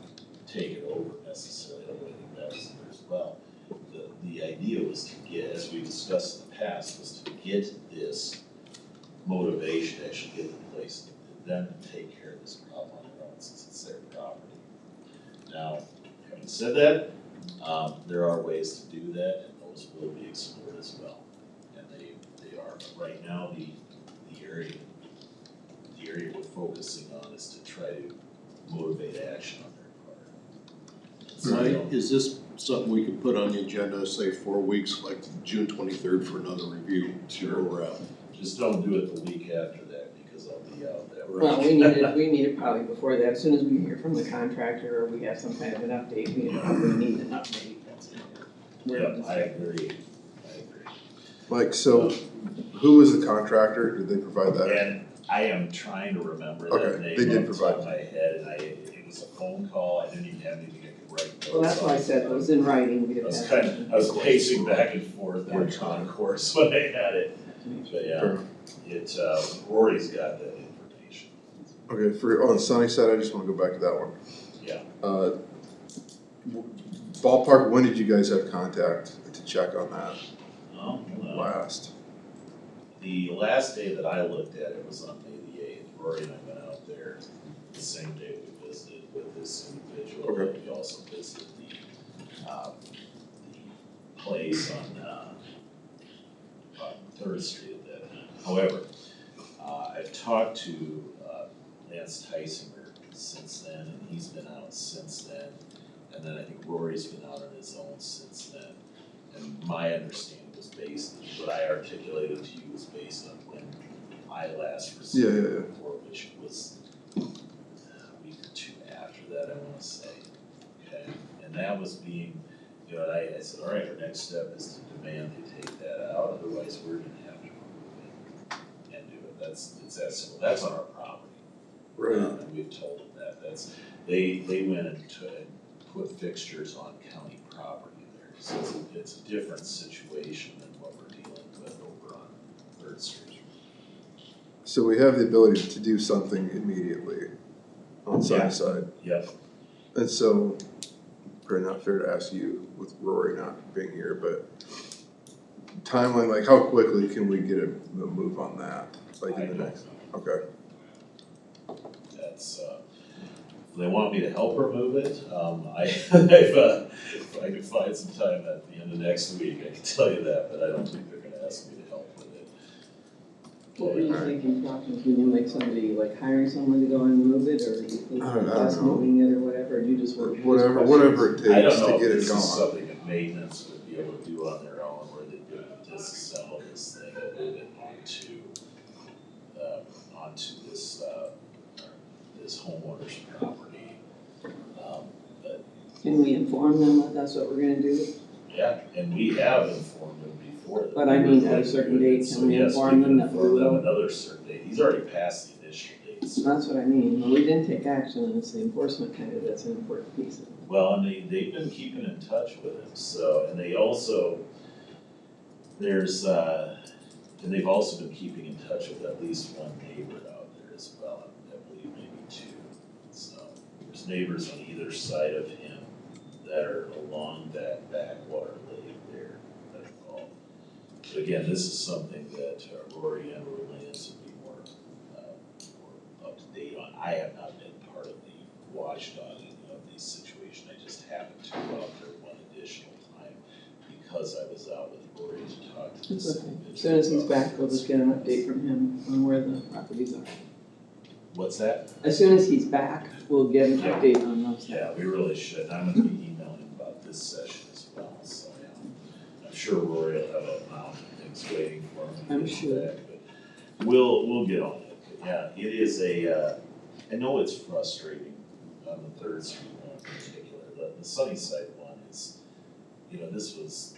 take it over necessarily. I think that was there as well. The idea was to get, as we discussed in the past, was to get this motivation to actually get in place, and then take care of this problem on their own, since it's their property. Now, having said that, there are ways to do that, and those will be explored as well. And they are, but right now, the area we're focusing on is to try to motivate action on their part. Right, is this something we could put on the agenda, say 4 weeks, like June 23rd for another review, see where we're at? Just don't do it the week after that, because I'll be out that week. Well, we need it probably before that, as soon as we hear from the contractor or we have some kind of an update, we need an update, that's Yeah, I agree. Like, so, who was the contractor? Did they provide that? And I am trying to remember Okay, that name they did off the top of provide. my head, and it was a phone call, I didn't even have anything I could write notes Well, that's why I said it was in writing, we I was had. I was pacing back and forth on concourse when I had it, but yeah, Fair. Rory's got that information. Okay, on Sunnyside, I just wanna go back to that one. Yeah. Ballpark, when did you guys have contact to check on that last? The last day that I looked at it was on May the 8th. Rory and I went out there the same day we visited with this individual. Okay. We also visited the place on 3rd Street at that time. However, I've talked to Lance Tysinger since then, and he's been out since then. And then I think Rory's been out on his own since then. And my understanding was based, what I articulated to you was based on when I last received the report, which was a week or two after that, I wanna say. Okay, and that was being, you know, I said, all right, our next step is to demand they take that out, otherwise we're gonna have to remove it and do it. It's that simple. That's on our property. Right. And we've told them that. They went and put fixtures on county property there. So it's a different situation than what we're dealing with over on 3rd Street. So we have the ability to do something immediately on Sunnyside. Yep. And so, probably not fair to ask you with Rory not being here, but timeline, like how quickly can we get a move on that? Like in the next, okay. That's, if they want me to help remove it, if I can find some time at the end of next week, I can tell you that, but I don't think they're gonna ask me to help with it. What were you thinking, Proctor? You mean like somebody, like hiring someone to go and move it, or you think I don't us know. moving it or whatever, or you just want? Whatever it I takes don't to know get if it this gone. is something that maintenance would be able to do on their own, where they'd be able to disassemble this thing and move it onto this homeowner's property. But Can we inform them that that's what we're gonna do? yeah, and we have informed them before. That But I we mean, were at a going to certain do it. date, So can we yes, inform them that we inform them will? another certain date. He's already passed the initial date. So. That's what I mean, well, we didn't take action, and it's the enforcement kind of, that's an important piece of it. Well, and they've been keeping in touch with him, so, and they also, and they've also been keeping in touch with at least one neighbor out there as well, I believe maybe 2. So, there's neighbors on either side of him that are along that backwater lake there that are involved. But again, this is something that Rory and Lance would be more up to date on. I have not been part of the watchdogging of these situations. I just happened to go out there one additional time because I was out with Rory to talk to It's this okay, individual. as soon as he's back, we'll just get an update from him on where the properties are. What's that? As soon as he's back, we'll get an Yeah. update on those. Yeah, we really should. I'm gonna be emailing him about this session as well, so yeah. I'm sure Rory will have a mountain of things waiting for him. when he I'm gets sure. back, but we'll get on it. Yeah, it is I know it's frustrating on the 3rd Street one in particular. The Sunnyside one is, you know, this was,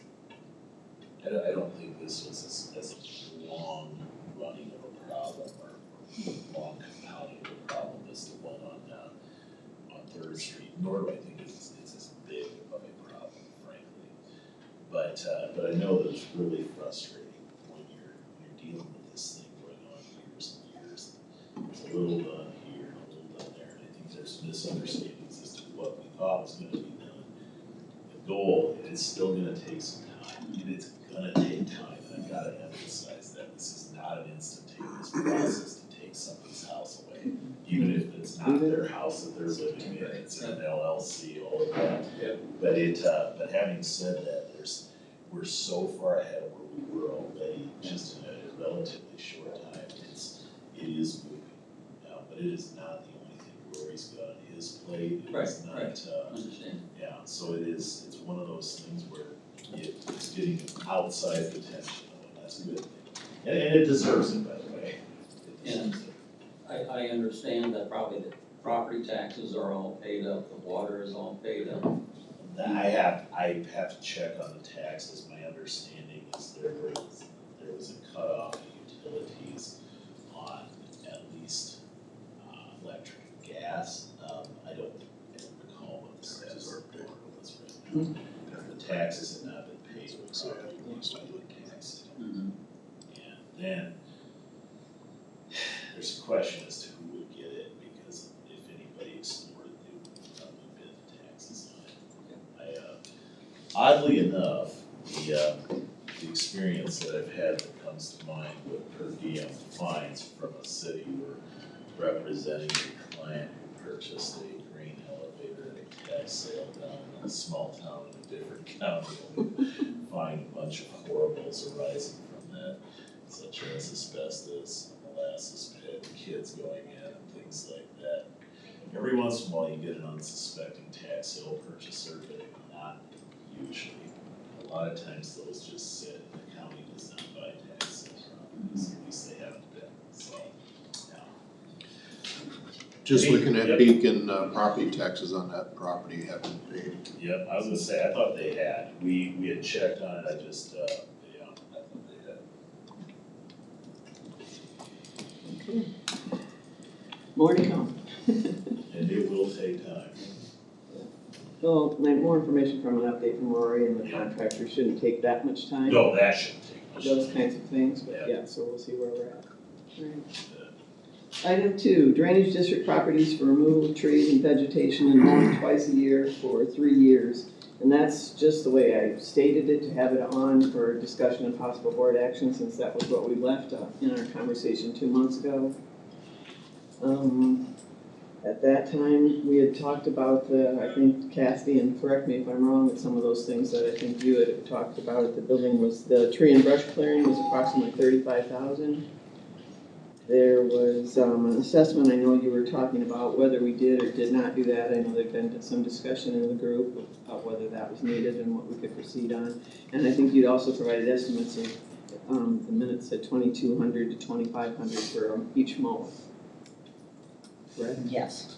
I don't think this was as long running of a problem or long compounding of a problem as the one on 3rd Street, nor do I think it's as big of a problem, frankly. But I know that it's really frustrating when you're dealing with this thing going on years and years. There's a little done here and a little done there, and I think there's misunderstandings as to what we thought was gonna be done. The goal, it's still gonna take some time, and it's gonna take time, and I've gotta emphasize that. This is not an instantaneous process to take somebody's house away, even if it's not their house that they're living in, it's an LLC, all of that. But having said that, we're so far ahead of where we were already, just in a relatively short time. It is moving, but it is not the only thing Rory's got on his plate. It is not, Understand. yeah, so it's one of those things where it's getting outsized attention, and that's a good thing. And it deserves it, by the way. It deserves it. I understand that probably the property taxes are all paid up, the water is all paid up. I have to check on the taxes. My understanding is was a cutoff in utilities on at least electric and gas. I don't recall what the status of the board was right now. The taxes had not been paid, so we would tax it. And then there's a question as to who would get it, because if anybody explored it, they would probably bid the taxes on it. Oddly enough, the experience that I've had that comes to mind with per diem fines from a city where representing a client who purchased a grain elevator at a tax sale down in a small town in a different county, only find a bunch of horribles arising from that, such as asbestos, molasses pit, kids going in and things like that. Every once in a while you get an unsuspecting tax sale purchaser, but not usually. A lot of times those just sit and the county does not buy tax sale properties, at least they haven't been, so, yeah. Just looking at Beacon, property taxes on that property have been paid. Yep, I was gonna say, I thought they had, we had checked on it, I just, yeah, I thought they had. Okay. More to come. And it will take time. Well, more information from an update from Rory and the contractor shouldn't take that much time. No, that shouldn't take much time. Those kinds of things, but Yeah. yeah, so we'll see where we're at. Alright. Item 2, drainage district properties for removal of trees and vegetation and mowing twice a year for 3 years. And that's just the way I stated it, to have it on for discussion and possible board action, since that was what we left in our conversation 2 months ago. At that time, we had talked about I think Cassie, and correct me if I'm wrong, that some of those things that I think you had talked about at the building was the tree and brush clearing was approximately $35,000. There was an assessment, I know you were talking about whether we did or did not do that. I know there'd been some discussion in the group of whether that was needed and what we could proceed on. And I think you'd also provided estimates of, the minutes said $2,200 to $2,500 for each mower. Correct? Yes.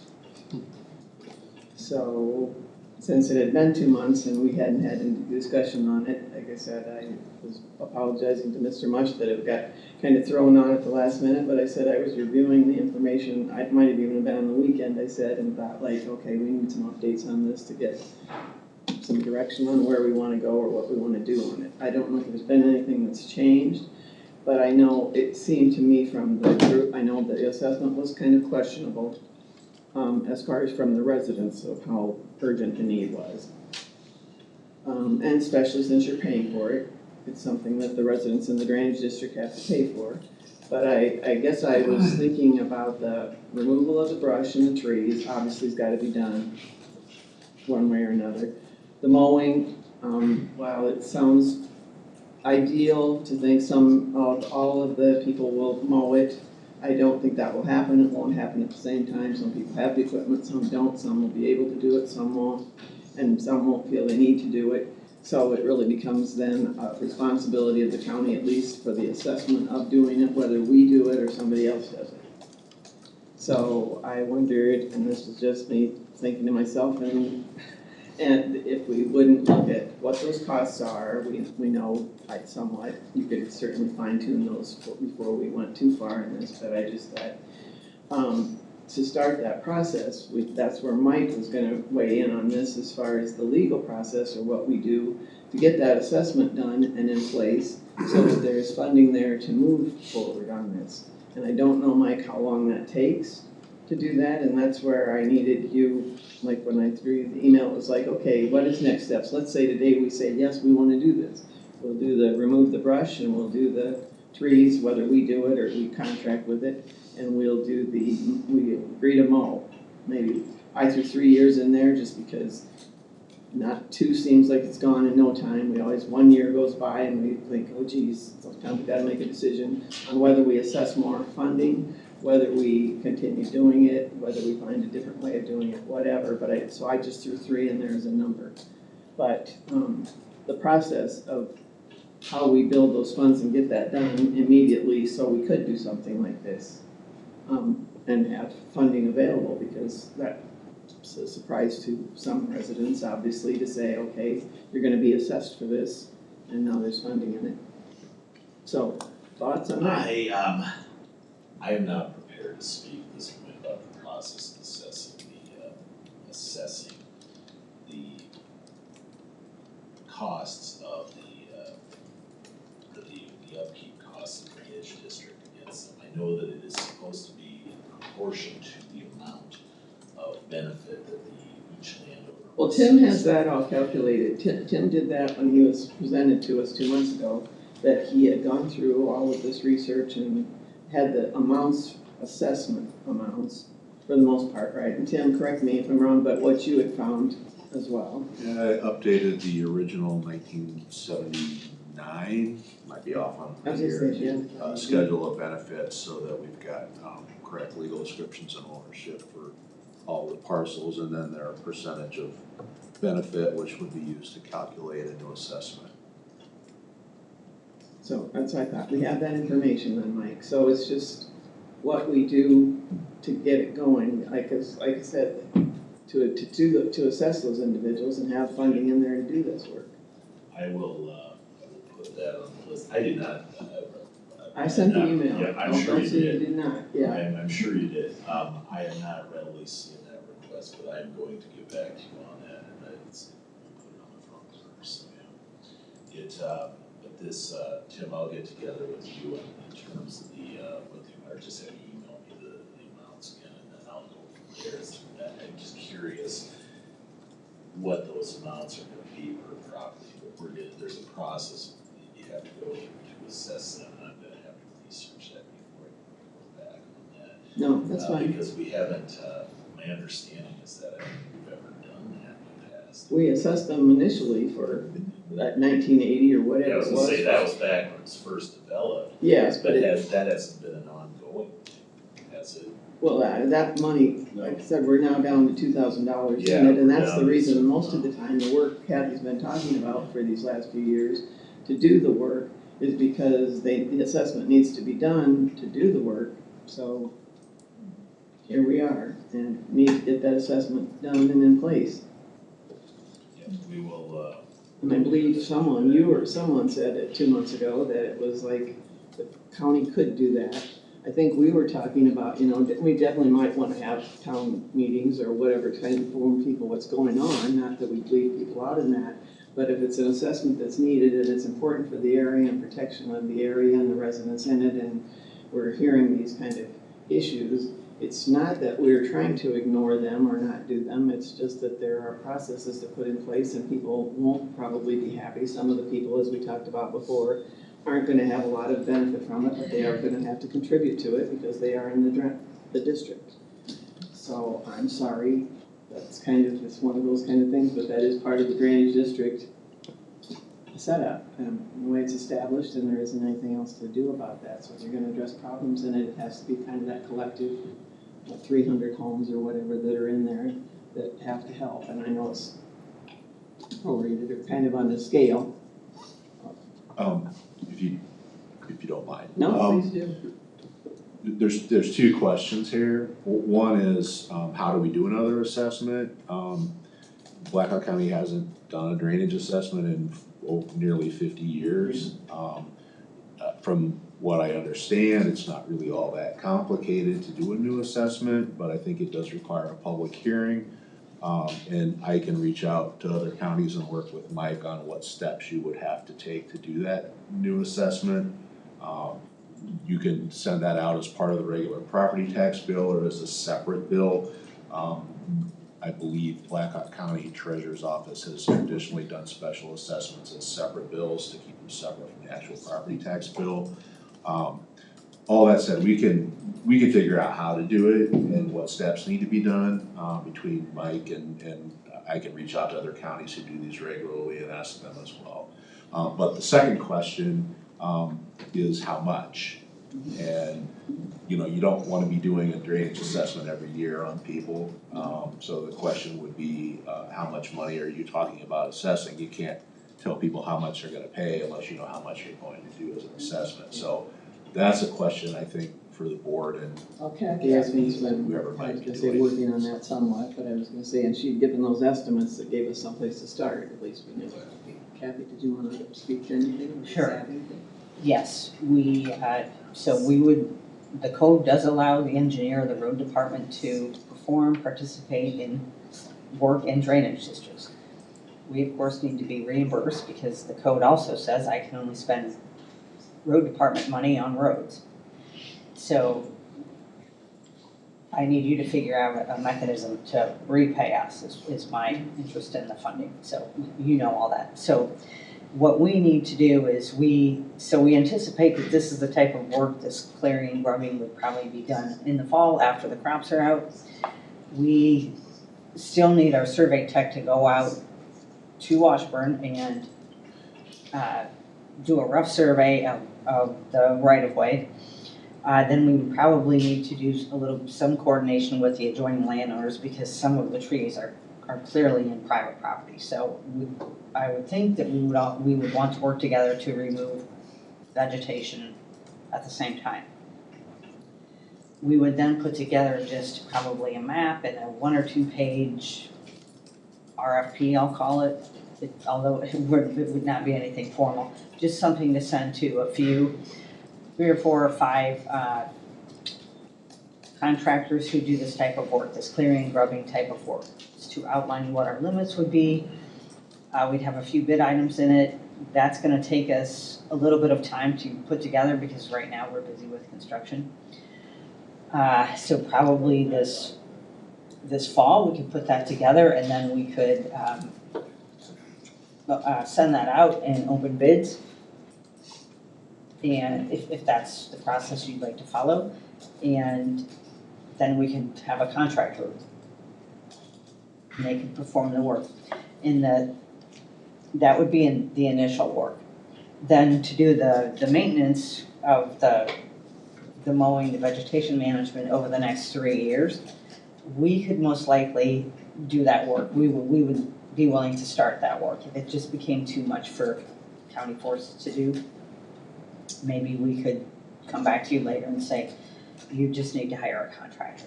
So, since it had been 2 months and we hadn't had any discussion on it, like I said, I was apologizing to Mr. Mush that it got kind of thrown on at the last minute, but I said I was reviewing the information, I might have even been on the weekend, I said, and thought like, okay, we need some updates on this to get some direction on where we want to go or what we want to do on it. I don't know if there's been anything that's changed, but I know it seemed to me from the group, I know the assessment was kind of questionable as far as from the residents of how urgent the need was. And especially since you're paying for it, it's something that the residents in the drainage district have to pay for. But I guess I was thinking about the removal of the brush and the trees, obviously it's gotta be done one way or another. The mowing, while it sounds ideal to think all of the people will mow it, I don't think that will happen. It won't happen at the same time. Some people have the equipment, some don't, some will be able to do it, some won't, and some won't feel they need to do it. So it really becomes then a responsibility of the county, at least for the assessment of doing it, whether we do it or somebody else does it. So I wondered, and this was just me thinking to myself, and if we wouldn't look at what those costs are, we know somewhat, you could certainly fine tune those before we went too far in this, but I just thought, to start that process, that's where Mike was gonna weigh in on this as far as the legal process or what we do to get that assessment done and in place so that there's funding there to move forward on this. And I don't know, Mike, how long that takes to do that, and that's where I needed you, like when I threw you the email, it was like, okay, what is next steps? Let's say today we say, yes, we wanna do this. We'll do remove the brush and we'll do the trees, whether we do it or we contract with it, and we'll do we agree to mow. Maybe I threw 3 years in there just because not 2 seems like it's gone in no time. We always, 1 year goes by and we think, oh geez, sometimes we gotta make a decision on whether we assess more funding, whether we continue doing it, whether we find a different way of doing it, whatever. But so I just threw 3 in there as a number. But the process of how we build those funds and get that done immediately so we could do something like this and have funding available, because that's a surprise to some residents, obviously, to say, okay, you're gonna be assessed for this and now there's funding in it. So, thoughts on that? I am not prepared to speak at this point about the process of assessing the costs of the upkeep costs of the drainage district against them. I know that it is supposed to be in proportion to the amount of benefit that each landowner. Well, Tim has that all calculated. Tim did that when he was presented to us 2 months ago, that he had gone through all of this research and had the amounts, assessment amounts, for the most part, right? And Tim, correct me if I'm wrong, but what you had found as well. Yeah, I updated the original 1979, might be off on I was the gonna year, say, yeah. schedule of benefits so that we've got correct legal descriptions and ownership for all the parcels, and then their percentage of benefit, which would be used to calculate a new assessment. So that's what I thought. We have that information then, Mike. So it's just what we do to get it going, like I said, to assess those individuals and have funding in there to do this work. I will put that on the list. I did not. I sent the email. Yeah, I'm sure you did. You did not, yeah. I'm sure you did. I have not readily seen that request, but I'm going to get back to you on that, and it's, put it on the front burner, so, yeah. But this, Tim, I'll get together with you in terms of or just have you email me the amounts again, and then I'll go from there through that. I'm just curious what those amounts are gonna be per property, but there's a process you have to go through to assess them, and I'm gonna have to research that before I go back on that. No, that's fine. Because we haven't, my understanding is that I don't think we've ever done that in the past. We assessed them initially for that 1980 or whatever Yeah, I was it gonna was. say, that was back when it was first developed. Yes, But but that hasn't been an ongoing thing, has it? well, that money, like I said, we're now down to $2,000 Yeah, in it, and we're that's the down to reason, some most of the time, the work Kathy's been talking about for these last few years to do the work is because the assessment needs to be done to do the work, so here we are, and need to get that assessment done and in place. Yeah, we will, And I believe someone said it 2 months ago that it was like, the county could do that. I think we were talking about, we definitely might want to have town meetings or whatever to inform people what's going on, not that we leave people out in that. But if it's an assessment that's needed and it's important for the area and protection of the area and the residents in it, and we're hearing these kind of issues, it's not that we're trying to ignore them or not do them, it's just that there are processes to put in place and people won't probably be happy. Some of the people, as we talked about before, aren't gonna have a lot of benefit from it, but they are gonna have to contribute to it because they are in the district. So I'm sorry, that's it's one of those kind of things, but that is part of the drainage district setup, the way it's established, and there isn't anything else to do about that. So if you're gonna address problems in it, it has to be kind of that collective, 300 homes or whatever that are in there that have to help, and I know it's prorated or kind of on the scale. If you don't mind. No, please do. There's two questions here. One is, how do we do another assessment? Blackhawk County hasn't done a drainage assessment in nearly 50 years. From what I understand, it's not really all that complicated to do a new assessment, but I think it does require a public hearing. And I can reach out to other counties and work with Mike on what steps you would have to take to do that new assessment. You can send that out as part of the regular property tax bill or as a separate bill. I believe Blackhawk County Treasurer's Office has traditionally done special assessments as separate bills to keep them separate from the actual property tax bill. All that said, we can figure out how to do it and what steps need to be done between Mike and I can reach out to other counties who do these regularly and ask them as well. But the second question is how much? And you don't want to be doing a drainage assessment every year on people. So the question would be, how much money are you talking about assessing? You can't tell people how much they're gonna pay unless you know how much you're going to do as an assessment. So that's a question, I think, for the board and Kathy asked me to, whoever I might was be gonna say, doing. working on that somewhat, but I was gonna say, and she'd given those estimates that gave us someplace to start, at least we knew. Kathy, did you wanna speak to anything? or Sure. add anything? Yes, so we would, the code does allow the engineer of the road department to participate in work in drainage districts. We of course need to be reimbursed because the code also says I can only spend road department money on roads. So I need you to figure out a mechanism to repay us is my interest in the funding, so you know all that. So what we need to do is we anticipate that this is the type of work, this clearing and grubbing would probably be done in the fall after the crops are out. We still need our survey tech to go out to Washburn and do a rough survey of the right-of-way. Then we would probably need to do some coordination with the adjoining landowners because some of the trees are clearly in private property. So I would think that we would want to work together to remove vegetation at the same time. We would then put together just probably a map and a 1 or 2 page RFP, I'll call it, although it would not be anything formal, just something to send to a few, 3 or 4 or 5 contractors who do this type of work, this clearing and grubbing type of work, just to outline what our limits would be. We'd have a few bid items in it. That's gonna take us a little bit of time to put together because right now we're busy with construction. So probably this fall, we could put that together and then we could send that out and open bids. And if that's the process you'd like to follow, and then we can have a contractor. And they can perform the work. That would be in the initial work. Then to do the maintenance of the mowing, the vegetation management over the next 3 years, we could most likely do that work. We would be willing to start that work. If it just became too much for county forces to do, maybe we could come back to you later and say, you just need to hire a contractor.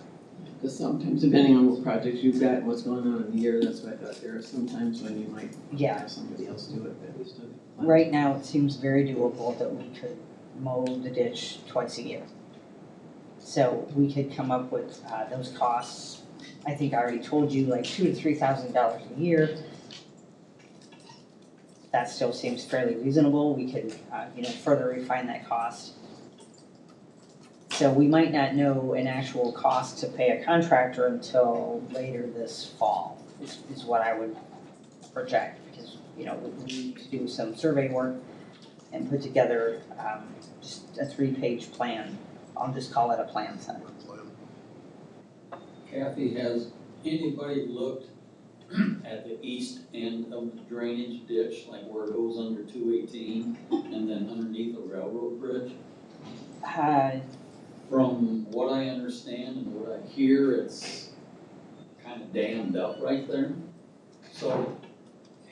Because sometimes depending on what projects you've got and what's going on in the year, that's why I thought there are some times when you might have somebody else do it, at least. Right now, it seems very doable that we could mow the ditch twice a year. So we could come up with those costs. I think I already told you like $2,000 to $3,000 a year. That still seems fairly reasonable. We could, further refine that cost. So we might not know an actual cost to pay a contractor until later this fall, is what I would project. Because, we need to do some survey work and put together just a 3-page plan. I'll just call it a plan set. Kathy, has anybody looked at the east end of the drainage ditch, like where it goes under 218 and then underneath the railroad bridge? From what I understand and what I hear, it's kind of dammed up right there. So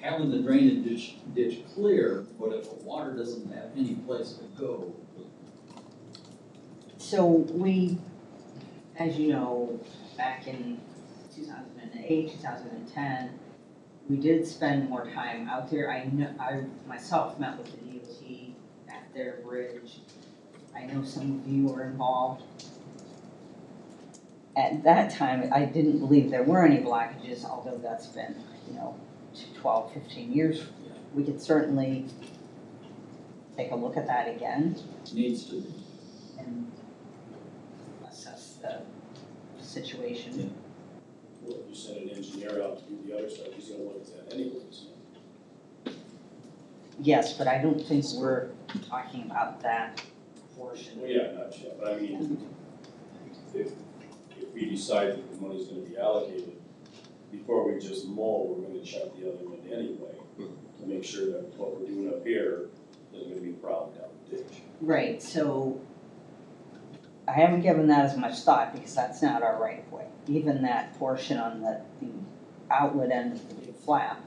having the drainage ditch clear, but if the water doesn't have any place to go. So we, as you know, back in 2008, 2010, we did spend more time out there. I myself met with the DOT at their bridge. I know some of you were involved. At that time, I didn't believe there were any blockages, although that's been, 12, 15 years. We could certainly take a look at that again. Needs to be. And assess the situation. Well, if you send an engineer out to do the other stuff, he's gonna look at that anyways. Yes, but I don't think we're talking about that portion. Well, yeah, not yet, but I mean, if we decide that the money's gonna be allocated, before we just mow, we're gonna check the other end anyway, to make sure that what we're doing up here isn't gonna be a problem down the ditch. Right, so I haven't given that as much thought because that's not our right of way. Even that portion on the outlet end of the big flap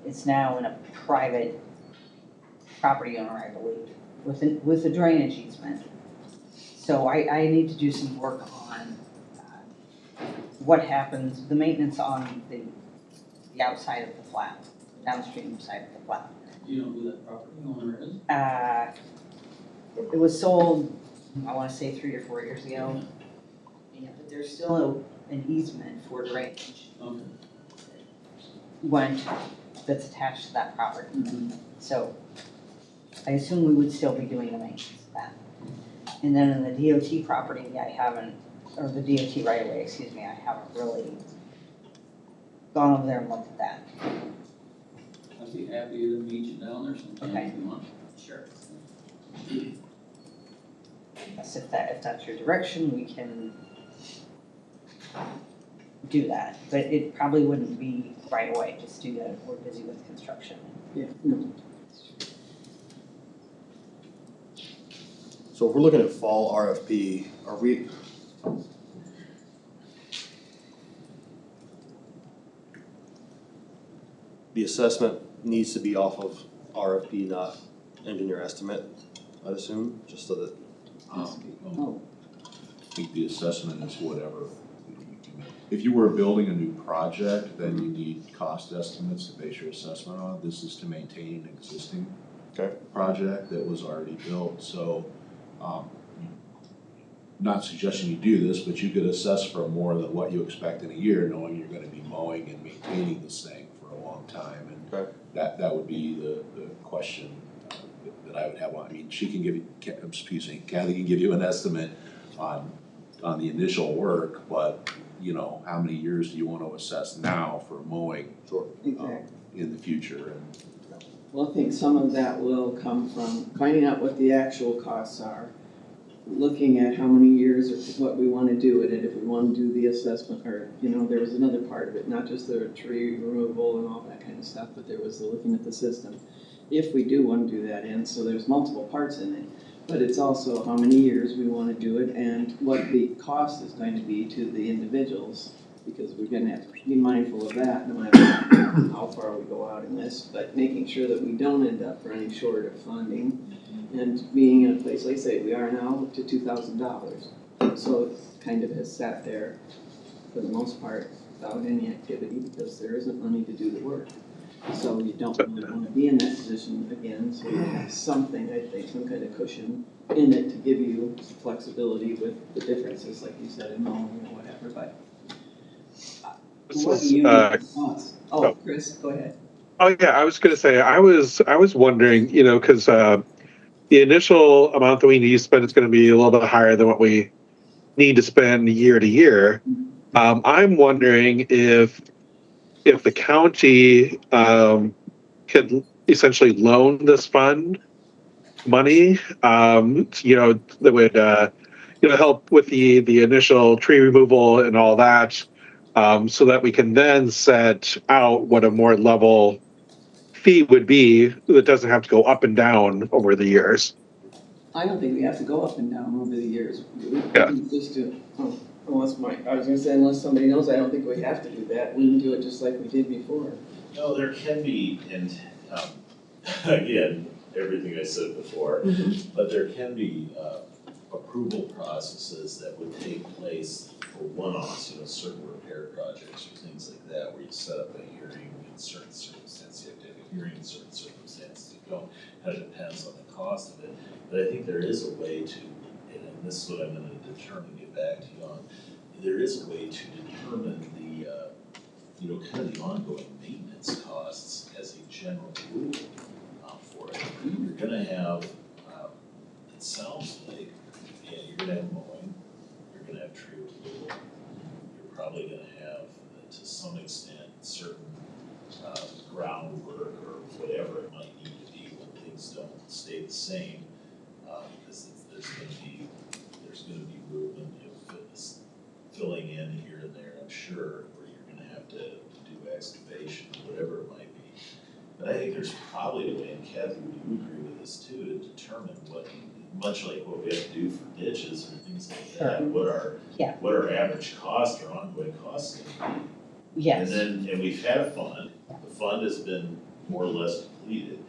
is now in a private property owner, I believe, with a drainage easement. So I need to do some work on what happens, the maintenance on the outside of the flap, downstream side of the flap. Do you know who that property owner is? it was sold, I wanna say 3 or 4 years ago. Yeah, but there's still an easement for drainage. Okay. That's attached to that property. Mhm. So I assume we would still be doing the maintenance of that. And then in the DOT property, I haven't, or the DOT right away, excuse me, I haven't really gone over there and looked at that. I'd be happy to meet you down there sometime Okay. if you want. Sure. Yes, if that's your direction, we can do that, but it probably wouldn't be right away, just due to we're busy with construction. Yeah, no. So if we're looking at fall RFP, are we? The assessment needs to be off of RFP, not engineer estimate, I'd assume, just so that. Oh, I think the assessment is whatever. If you were building a new project, then you need cost estimates to base your assessment on. This is to maintain an existing project that was already built, so, not suggesting you do this, but you could assess for more than what you expect in a year, knowing you're gonna be mowing and maintaining this thing for a long time. And that would be the question that I would have on, I mean, she can give you, Kathy can give you an estimate on the initial work, but, you know, how many years do you want to assess now for mowing? exactly. In the future, and Well, I think some of that will come from finding out what the actual costs are, looking at how many years or what we wanna do with it, if we wanna do the assessment, or, you know, there was another part of it, not just the tree removal and all that kind of stuff, but there was the looking at the system. If we do wanna do that in, so there's multiple parts in it, but it's also how many years we wanna do it and what the cost is going to be to the individuals, because we're gonna have to be mindful of that no matter how far we go out in this, but making sure that we don't end up running short of funding. And being in a place, like I say, we are now up to $2,000, so it kind of has sat there for the most part without any activity because there isn't money to do the work. So you don't really want to be in that position again, so you have something, I think, some kind of cushion in it to give you flexibility with the differences, like you said, in mowing or whatever, but. What do you thoughts? Oh, Chris, go ahead. Oh yeah, I was gonna say, I was wondering, you know, because the initial amount that we need to spend is gonna be a little bit higher than what we need to spend year to year. I'm wondering if the county could essentially loan this fund money, you know, that would you know, help with the initial tree removal and all that, so that we can then set out what a more level fee would be that doesn't have to go up and down over the years. I don't think we have to go up and down over the years. We Yeah. can just do, unless I was gonna say, unless somebody knows, I don't think we have to do that. We can do it just like we did before. No, there can be, and, again, everything I said before, but there can be, approval processes that would take place for one-offs, you know, certain repair projects or things like that, where you set up a hearing in certain circumstances, you have to have a hearing in certain circumstances, you don't, kind of depends on the cost of it. But I think there is a way to, and this is what I'm gonna determine, get back to you on, there is a way to determine the, you know, kind of the ongoing maintenance costs as a general rule for it. You're gonna have, it sounds like, yeah, you're gonna have mowing, you're gonna have tree removal, you're probably gonna have, to some extent, certain groundwork or whatever it might need to be when things don't stay the same. Because there's gonna be movement, you know, filling in here and there, I'm sure, where you're gonna have to do excavation, whatever it might be. But I think there's probably a way, and Kathy, would you agree with this too, to determine what, much like what we have to do for ditches or things like that, what our average cost or ongoing costs gonna be. Yes. And we've had a fund, the fund has been more or less depleted.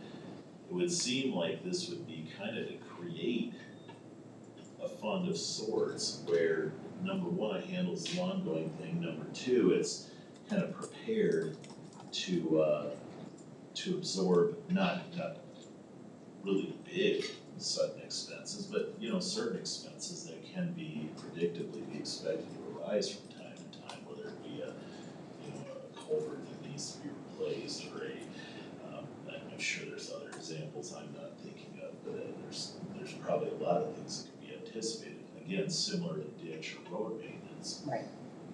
It would seem like this would be kind of to create a fund of sorts where, number one, it handles the ongoing thing, number two, it's kind of prepared to absorb not really big sudden expenses, but, you know, certain expenses that can be predictably be expected to arise from time to time, whether it be a, you know, a culvert that needs to be replaced or I'm sure there's other examples I'm not thinking of, but there's probably a lot of things that can be anticipated. Again, similar to ditch or road maintenance. Right.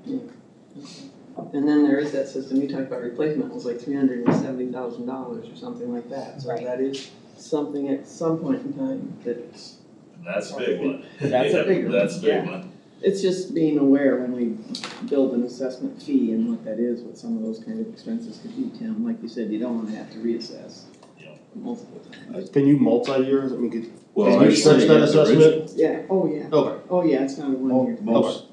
And then there is that system, you talked about replacement, was like $370,000 or something like that. So Right. that is something at some point in time that's, And that's a big one. That's a big one, That's a big yeah. one. it's just being aware when we build an assessment fee and what that is, what some of those kind of expenses could be, Tim. Like you said, you don't wanna have to reassess Yeah. multiple times. Can you multi-year, I mean, can Well, you I stretch think that the assessment? Yeah, oh yeah, Okay. oh yeah, it's not a 1 year. Most,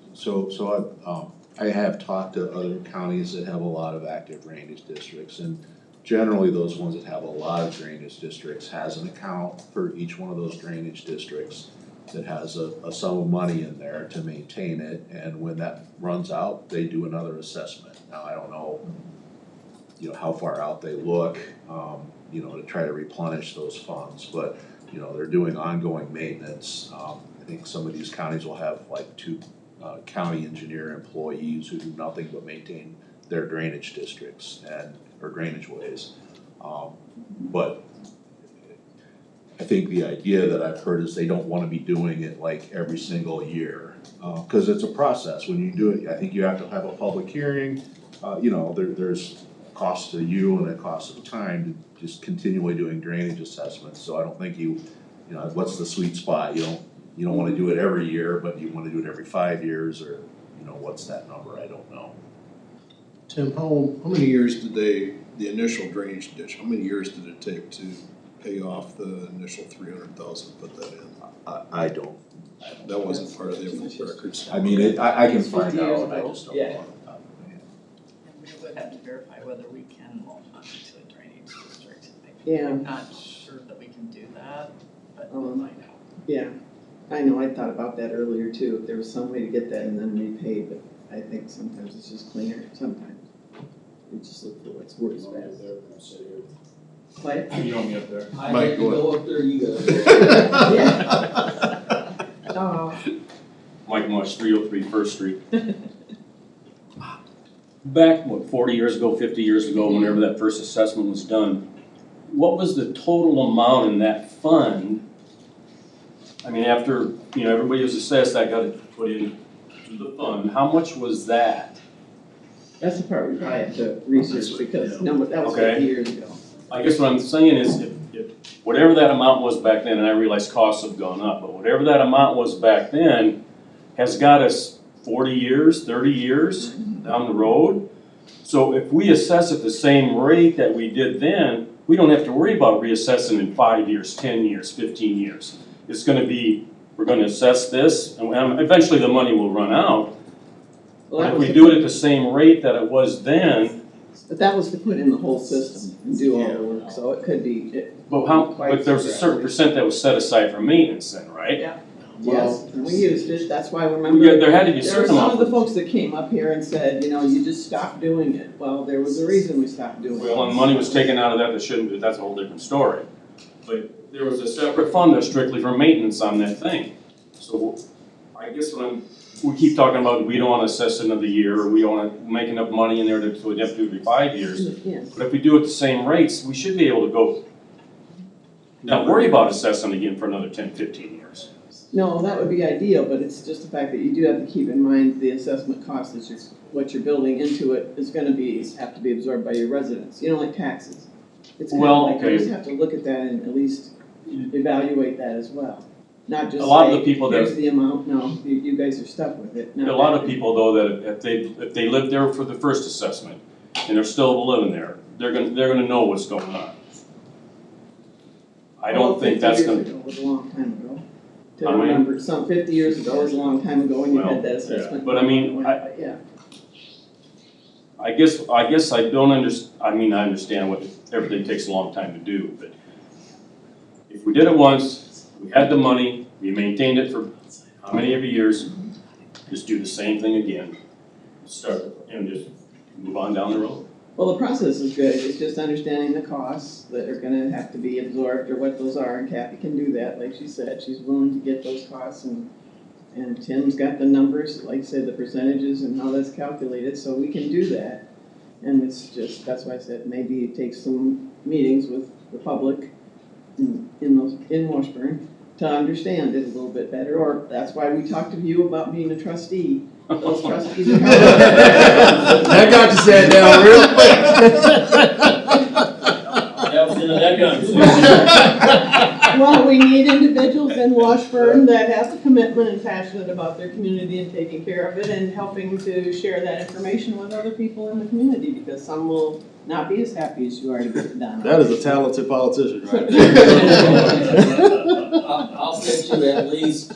I have talked to other counties that have a lot of active drainage districts, and generally those ones that have a lot of drainage districts has an account for each one of those drainage districts that has a sum of money in there to maintain it, and when that runs out, they do another assessment. Now, I don't know, you know, how far out they look, you know, to try to replenish those funds, but, you know, they're doing ongoing maintenance. I think some of these counties will have like 2 county engineer employees who do nothing but maintain their drainage districts or drainage ways. But I think the idea that I've heard is they don't wanna be doing it like every single year. Cause it's a process, when you do it, I think you have to have a public hearing, you know, there's a cost to you and a cost of time to just continually doing drainage assessments, so I don't think you know, what's the sweet spot, you don't wanna do it every year, but you wanna do it every 5 years, or, you know, what's that number, I don't know. Tim, how many years did the initial drainage ditch, how many years did it take to pay off the initial 300,000, put that in? I don't. That wasn't part of the records. I mean, I can It's 50 find years out, I ago. just don't Yeah. know off the top of my head. And we would have to verify whether we can mulch onto a drainage district. Yeah. I'm not sure that we can do that, but we'll find out. Yeah, I know, I thought about that earlier too, if there was some way to get that and then repay, but I think sometimes it's just cleaner, sometimes. We just look for what's works best. What? You want me up there? I Mike, like to go go up there, you go. Oh, Mike Mush, 303 First Street. Back, 40 years ago, 50 years ago, whenever that first assessment was done, what was the total amount in that fund? I mean, after, you know, everybody was assessed, that got put into the fund, how much was that? that's the part we probably have to research because, no, that was Okay. 50 years ago. I guess what I'm saying is, if whatever that amount was back then, and I realize costs have gone up, but whatever that amount was back then has got us 40 years, 30 years down the road. So if we assess at the same rate that we did then, we don't have to worry about reassessing in 5 years, 10 years, 15 years. It's gonna be, we're gonna assess this, and eventually the money will run out. Well, But that if was we to do it at the same rate that it was then, But that was to put in the whole system and do all the work, so it could be, but there's a certain percent that was set aside for maintenance then, right? yes, and we used it, that's why, remember. Yeah, there had to be a There were certain some amount. of the folks that came up here and said, you know, you just stopped doing it. Well, there was a reason we stopped doing it. Well, and money was taken out of that shouldn't be, that's a whole different story. But there was a separate fund that's strictly for maintenance on that thing. So I guess we keep talking about, we don't wanna assess another year, or we don't wanna make enough money in there to have to do it every 5 years. Yes. But if we do it the same rates, we should be able to go, not worry about assessing again for another 10, 15 years. No, that would be ideal, but it's just the fact that you do have to keep in mind the assessment cost is what you're building into it is gonna have to be absorbed by your residents, you know, like taxes. It's kind of Well, like, okay. you just have to look at that and at least evaluate that as well. Not just A lot of the say, people that- here's the amount, no, you guys are stuck with it. A lot of people though, that if they lived there for the first assessment, and they're still living there, they're gonna know what's going on. I don't think that's gonna. 50 years ago was a long time ago. To How many? remember, 50 years ago was a long time ago and you Well, had that yeah, assessment. but I mean, But yeah. I guess I don't I mean, I understand what, everything takes a long time to do, but if we did it once, we had the money, we maintained it for how many every years, just do the same thing again. Start, and just move on down the road. Well, the process is good, it's just understanding the costs that are gonna have to be absorbed or what those are, and Kathy can do that, like she said, she's willing to get those costs and Tim's got the numbers, like I said, the percentages and how that's calculated, so we can do that. And it's just, that's why I said maybe it takes some meetings with the public in Washburn to understand it a little bit better, or that's why we talked to you about being a trustee. Those trustees are. That got you sat down real That was the end of that conversation. Well, we need individuals in Washburn that have the commitment and passionate about their community and taking care of it and helping to share that information with other people in the community, because some will not be as happy as you are to get it done. That is a talented politician right there. I'll bet you at least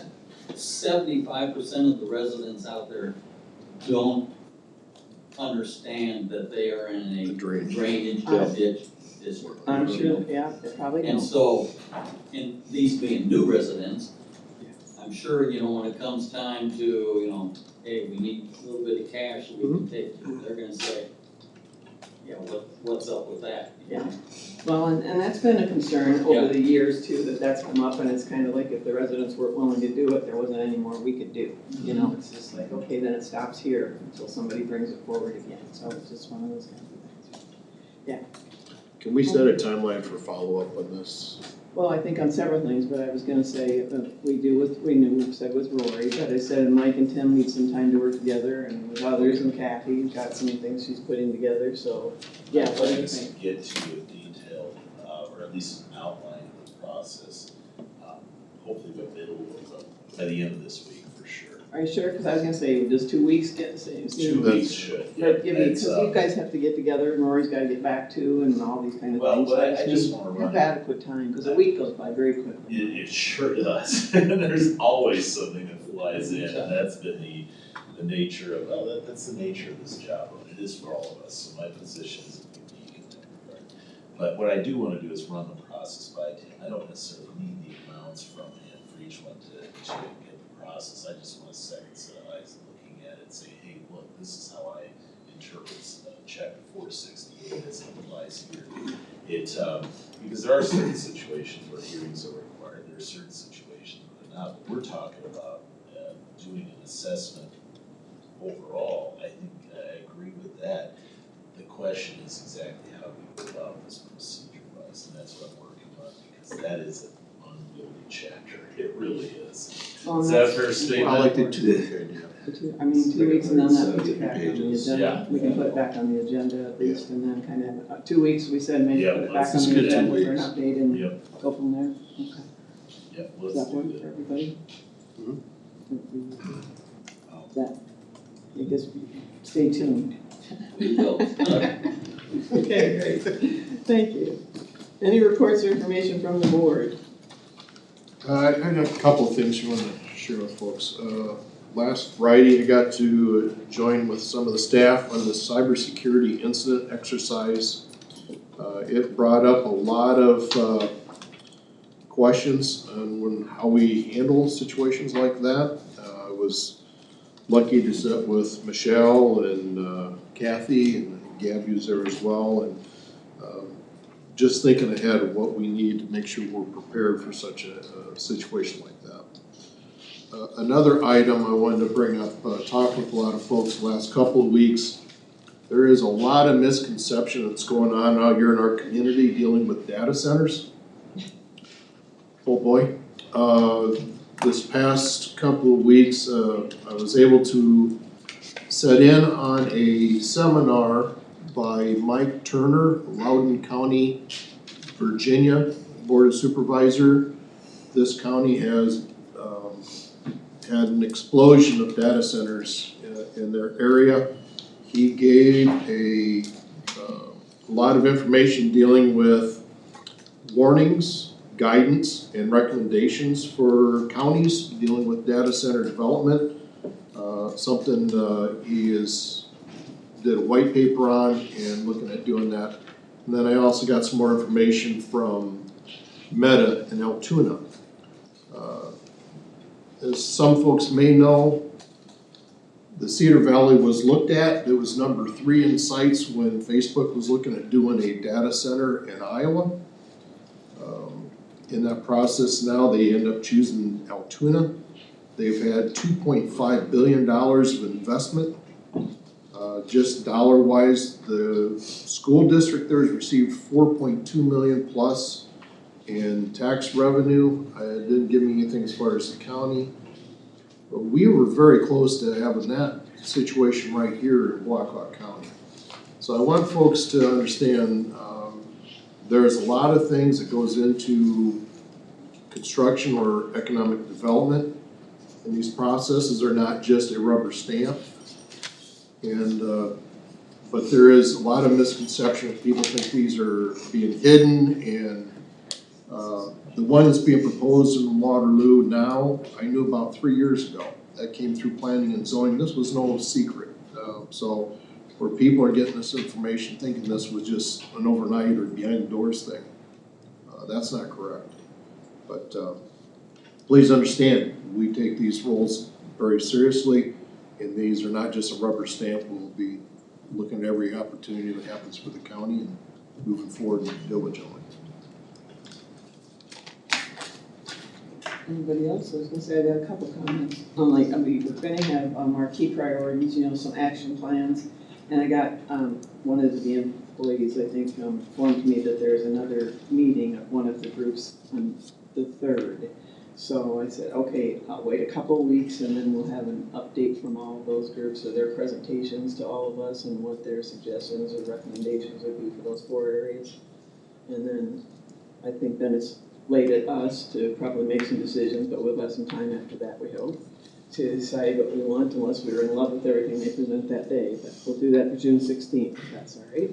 75% of the residents out there don't understand that they are in a drainage ditch district. I'm sure, yeah, they probably And don't. so, in these being new residents, I'm sure, when it comes time to, hey, we need a little bit of cash so we can take, they're gonna say, yeah, what's up with that? Yeah, well, and that's been a concern over the years too, that's come up, and it's kind of like if the residents weren't willing to do it, there wasn't any more we could do. It's just like, okay, then it stops here until somebody brings it forward again, so it's just one of those kind of things. Yeah. Can we set a timeline for follow-up on this? Well, I think on several things, but I was gonna say, we've said with Rory, but I said Mike and Tim need some time to work together, and with others, and Kathy's got some things she's putting together, so, yeah, what do you think? Get to a detailed, or at least an outline of the process, hopefully by the end of this week, for sure. Are you sure? Because I was gonna say, does 2 weeks get the same? 2 weeks should. But because you guys have to get together, and Rory's gotta get back to, and all these kind of Well, things. but I So just need wanna have run- adequate time, because a week goes by very quickly. It sure does. There's always something that flies in, and that's been the nature of, that's the nature of this job, and it is for all of us, so my position is unique in that regard. But what I do wanna do is run the process by Tim. I don't necessarily need the amounts from him for each one to get the process. I just want a second set of eyes looking at it and say, hey, look, this is how I interpret chapter 468 as it applies here. Because there are certain situations where hearings are required, there are certain situations where they're not, but we're talking about doing an assessment overall. I think I agree with that. The question is exactly how we go about this procedure-wise, and that's what I'm working on, because that is an unwieldy chapter, it really is. Well, Is and that a that's- fair statement? I like the 2 week idea. 2 weeks, and then that puts it back on the pages. agenda. Yeah. We can put it back on the agenda at least, and then kind of, 2 weeks, we said maybe Yeah, put it let's back on just the get 2 agenda for an weeks. update and Yep, go from there. Okay. yep, Does let's that work do for that. everybody? Mhm. That, I guess, stay tuned. We will. Okay, great, thank you. Any reports or information from the board? I got a couple of things you want to share with folks. Last Friday, I got to join with some of the staff on the cybersecurity incident exercise. It brought up a lot of questions on how we handle situations like that. I was lucky to sit with Michelle and Kathy, and Gabby was there as well, and just thinking ahead of what we need to make sure we're prepared for such a situation like that. Another item I wanted to bring up, talked with a lot of folks the last couple of weeks. There is a lot of misconception that's going on out here in our community dealing with data centers. Oh boy. This past couple of weeks, I was able to set in on a seminar by Mike Turner, Loudoun County, Virginia, Board of Supervisor. This county has had an explosion of data centers in their area. He gave a lot of information dealing with warnings, guidance, and recommendations for counties dealing with data center development. Something he did a white paper on and looking at doing that. And then I also got some more information from Meta in Altoona. As some folks may know, The Cedar Valley was looked at, it was number 3 in sites when Facebook was looking at doing a data center in Iowa. In that process now, they end up choosing Altoona. They've had $2.5 billion of investment. Just dollar wise, the school district there has received 4.2 million plus in tax revenue. It didn't give me anything as far as the county. But we were very close to having that situation right here in Blackhawk County. So I want folks to understand, there's a lot of things that goes into construction or economic development. And these processes are not just a rubber stamp. And, but there is a lot of misconception. People think these are being hidden, and the one that's being proposed in Waterloo now, I knew about 3 years ago. That came through planning and zoning. This was no secret. So where people are getting this information thinking this was just an overnight or behind the doors thing, that's not correct. But please understand, we take these roles very seriously, and these are not just a rubber stamp. We'll be looking at every opportunity that happens for the county and moving forward diligently. Anybody else? I was gonna say, I got a couple comments. We're gonna have our key priorities, some action plans. And I got, one of the employees, I think, informed me that there's another meeting of one of the groups on the 3rd. So I said, okay, I'll wait a couple of weeks and then we'll have an update from all of those groups of their presentations to all of us and what their suggestions or recommendations would be for those 4 areas. And then I think then it's late at us to probably make some decisions, but we'll have some time after that, we hope, to decide what we want, unless we're in love with everything they present that day. But we'll do that for June 16th, if that's all right.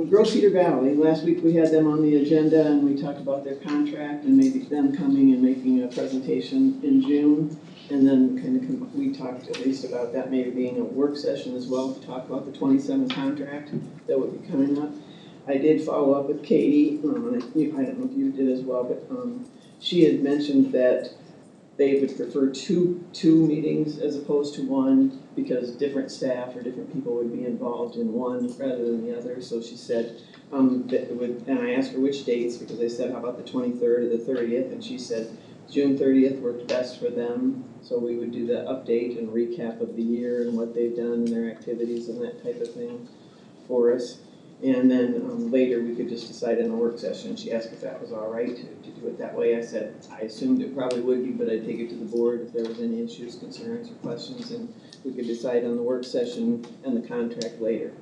Grow Cedar Valley, last week we had them on the agenda and we talked about their contract and maybe them coming and making a presentation in June. And then we talked at least about that maybe being a work session as well to talk about the 27 contract that would be coming up. I did follow up with Katie, I don't know if you did as well, but she had mentioned that they would prefer two meetings as opposed to one, because different staff or different people would be involved in one rather than the other. So she said that it would, and I asked her which dates, because I said, how about the 23rd or the 30th? And she said June 30th worked best for them. So we would do the update and recap of the year and what they've done and their activities and that type of thing for us. And then later we could just decide in a work session. She asked if that was all right to do it that way. I said I assumed it probably would be, but I'd take it to the board if there was any issues, concerns, or questions, and we could decide on the work session and the contract later.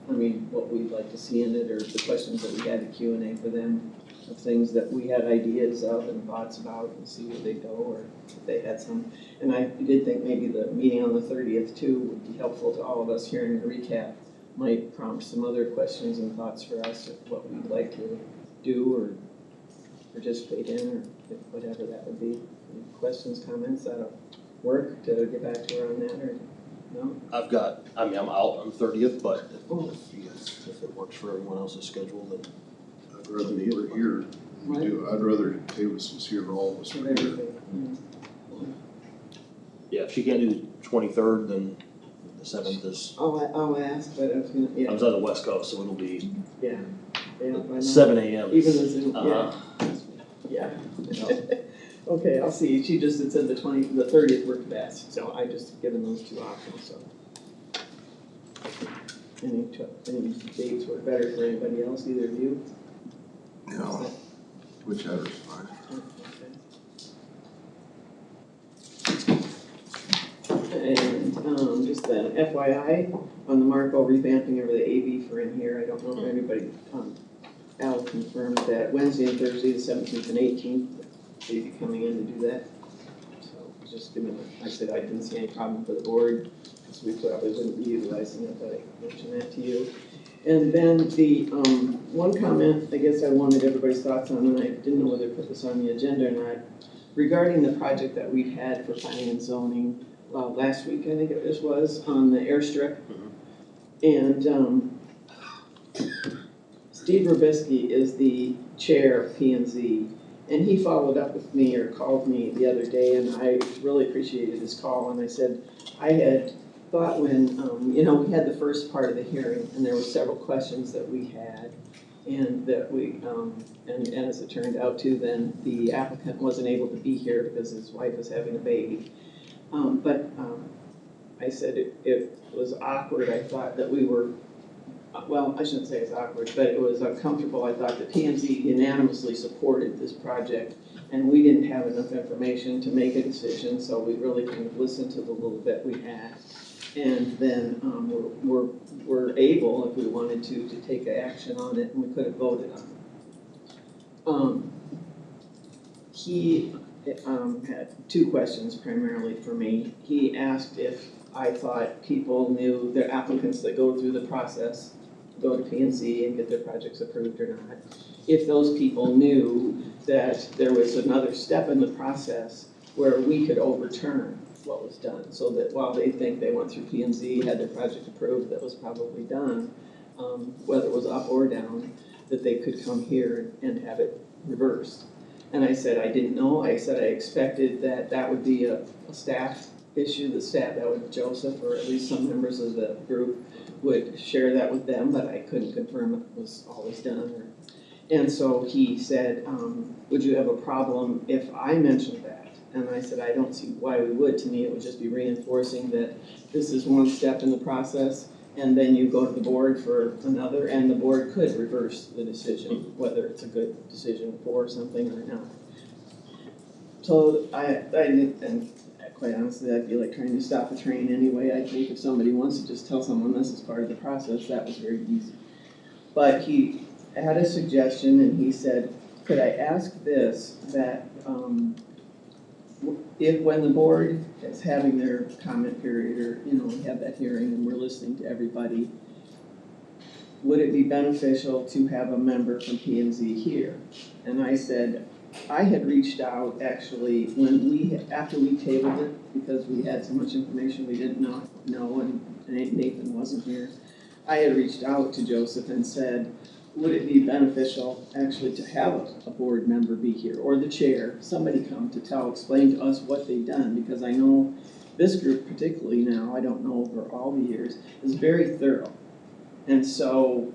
I mean, what we'd like to see in it, or the questions that we had, the Q&A for them, of things that we had ideas of and thoughts about, and see where they go, or if they had some. And I did think maybe the meeting on the 30th too would be helpful to all of us hearing the recap. Might prompt some other questions and thoughts for us of what we'd like to do or participate in, or whatever that would be. Any questions, comments, that'll work to get back to her on that, or no? I'm out on 30th, but if it works for everyone else's schedule, then I'd rather we were here. I'd rather Davis was here, all of us were here. Yeah, if she can't do the 23rd, then the 7th is. I'll ask, but I was gonna, I was on the West Coast, so it'll be yeah. 7 a.m. Even though, yeah. Okay, I'll see. She just had said the 30th worked best, so I just given those 2 options, so. Any dates work better for anybody else, either of you? No, whichever's fine. And just an FYI, on the Marco revamping of the AV for in here, I don't know if anybody, Al confirmed that Wednesday and Thursday, the 17th and 18th, they'd be coming in to do that. So just giving, I said I didn't see any problem for the board, because we probably wouldn't be utilizing it, but I mentioned that to you. And then the one comment, I guess I wanted everybody's thoughts on, and I didn't know whether to put this on the agenda or not, regarding the project that we had for planning and zoning last week, I think it was, on the airstrip. And Steve Robisky is the chair of P&Z, And he followed up with me or called me the other day, and I really appreciated his call, and I said, I had thought when, we had the first part of the hearing, and there were several questions that we had, and that we, and as it turned out too, then the applicant wasn't able to be here because his wife was having a baby. I said it was awkward, I thought that we were, well, I shouldn't say it's awkward, but it was uncomfortable. I thought that P&Z unanimously supported this project, and we didn't have enough information to make a decision, so we really kind of listened to the little bit we had. And then we're able, if we wanted to take action on it, and we could have voted on it. He had two questions primarily for me. He asked if I thought people knew, the applicants that go through the process, go to P&Z and get their projects approved or not, if those people knew that there was another step in the process where we could overturn what was done, so that while they think they went through P&Z, had their project approved, that was probably done, whether it was up or down, that they could come here and have it reversed. And I said I didn't know. I said I expected that would be a staff issue, the staff, that would Joseph, or at least some members of the group would share that with them, but I couldn't confirm it was always done. And so he said, would you have a problem if I mentioned that? And I said, I don't see why we would. To me, it would just be reinforcing that this is one step in the process, and then you go to the board for another, and the board could reverse the decision, whether it's a good decision for something or not. So and quite honestly, I feel like trying to stop a train anyway. I think if somebody wants to just tell someone this is part of the process, that was very easy. But he had a suggestion, and he said, could I ask this, that if when the board is having their comment period, or, we have that hearing and we're listening to everybody, would it be beneficial to have a member from P&Z here? And I said, I had reached out actually after we tabled it, because we had so much information we didn't know, and Nathan wasn't here. I had reached out to Joseph and said, would it be beneficial actually to have a board member be here, or the chair, somebody come to explain to us what they've done, because I know this group particularly now, I don't know over all the years, is very thorough. And so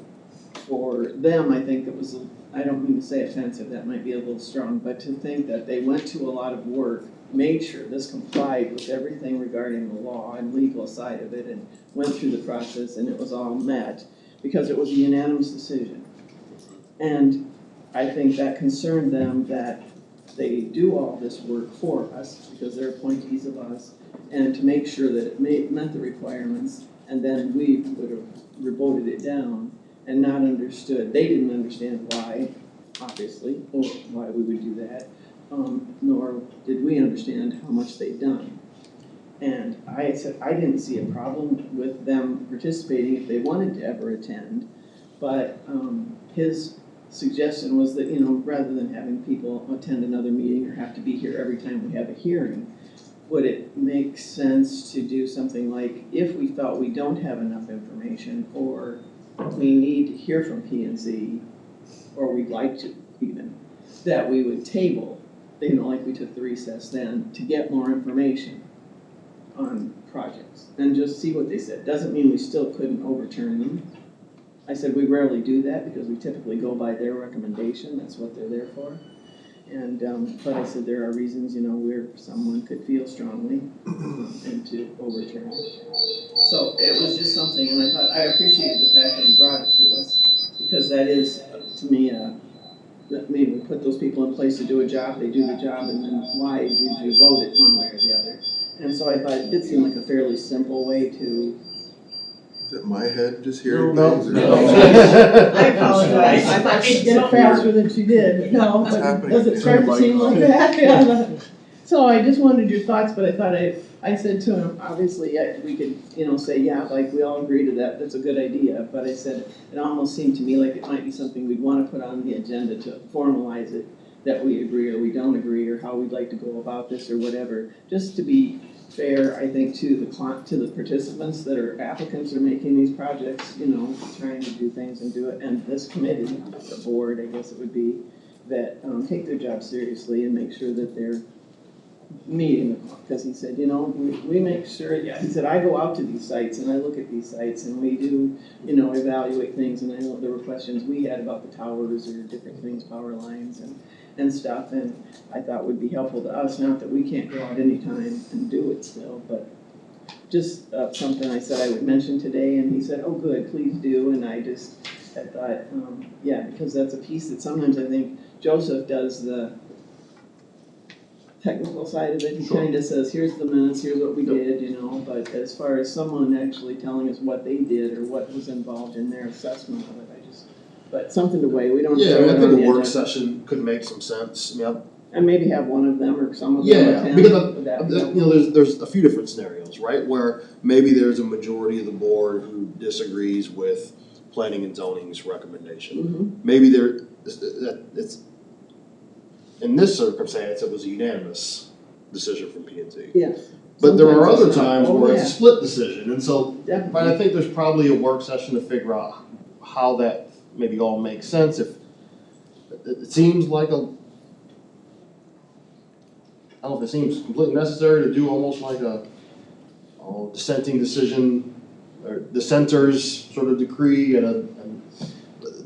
for them, I think it was, I don't mean to say offensive, that might be a little strong, but to think that they went to a lot of work, made sure this complied with everything regarding the law and legal side of it, and went through the process, and it was all met, because it was a unanimous decision. And I think that concerned them, that they do all this work for us, because they're appointees of us, and to make sure that it met the requirements, and then we would have voted it down and not understood. They didn't understand why, obviously, or why we would do that, nor did we understand how much they'd done. And I said I didn't see a problem with them participating if they wanted to ever attend, but his suggestion was that, rather than having people attend another meeting or have to be here every time we have a hearing, would it make sense to do something like, if we felt we don't have enough information, or we need to hear from P&Z, or we'd like to even, that we would table, like we took the recess then, to get more information on projects, and just see what they said. Doesn't mean we still couldn't overturn them. I said we rarely do that, because we typically go by their recommendation, that's what they're there for. And, but I said there are reasons, where someone could feel strongly and to overturn it. So it was just something, and I thought, I appreciated the fact that he brought it to us, because that is, to me, that maybe we put those people in place to do a job, they do the job, and then why did you vote it one way or the other? And so I thought it did seem like a fairly simple way to. Is it my head just hearing No. things? I apologize. I thought she'd get it faster than she did. No, but does it start to seem like that? Yeah. So I just wanted your thoughts, but I thought I said to him, obviously, we could, say, yeah, like we all agree to that, that's a good idea. But I said, it almost seemed to me like it might be something we'd want to put on the agenda to formalize it, that we agree or we don't agree, or how we'd like to go about this or whatever, just to be fair, I think, to the participants that are applicants or making these projects, trying to do things and do it, and this committee, the board, I guess it would be, that, take their job seriously and make sure that they're meeting, because he said, we make sure, he said, I go out to these sites and I look at these sites and we do, evaluate things, and I know there were questions we had about the towers or different things, power lines and stuff, and I thought would be helpful to us, not that we can't go out anytime and do it still, but just something I said I would mention today, and he said, oh, good, please do, and I thought, because that's a piece that sometimes I think Joseph does the technical side of it. He kind of says, here's the minutes, here's what we did, but as far as someone actually telling us what they did or what was involved in their assessment of it, but something to weigh, we don't. Yeah, I throw mean, I it think on a the work agenda. session could make some sense, And maybe have one of them or some of them yeah, attend. because, Would that be helpful? there's a few different scenarios, right? Where maybe there's a majority of the board who disagrees with planning and zoning's recommendation. Maybe it's, in this circumstance, it was a unanimous decision from P and Z. Yes. But there are Sometimes other it's not. times Oh, where it's a yeah. split decision, and so, but I Definitely. think there's probably a work session to figure out how that maybe all makes sense. If, it seems like I don't know if it seems completely necessary to do almost like a dissenting decision, or dissenters sort of decree, and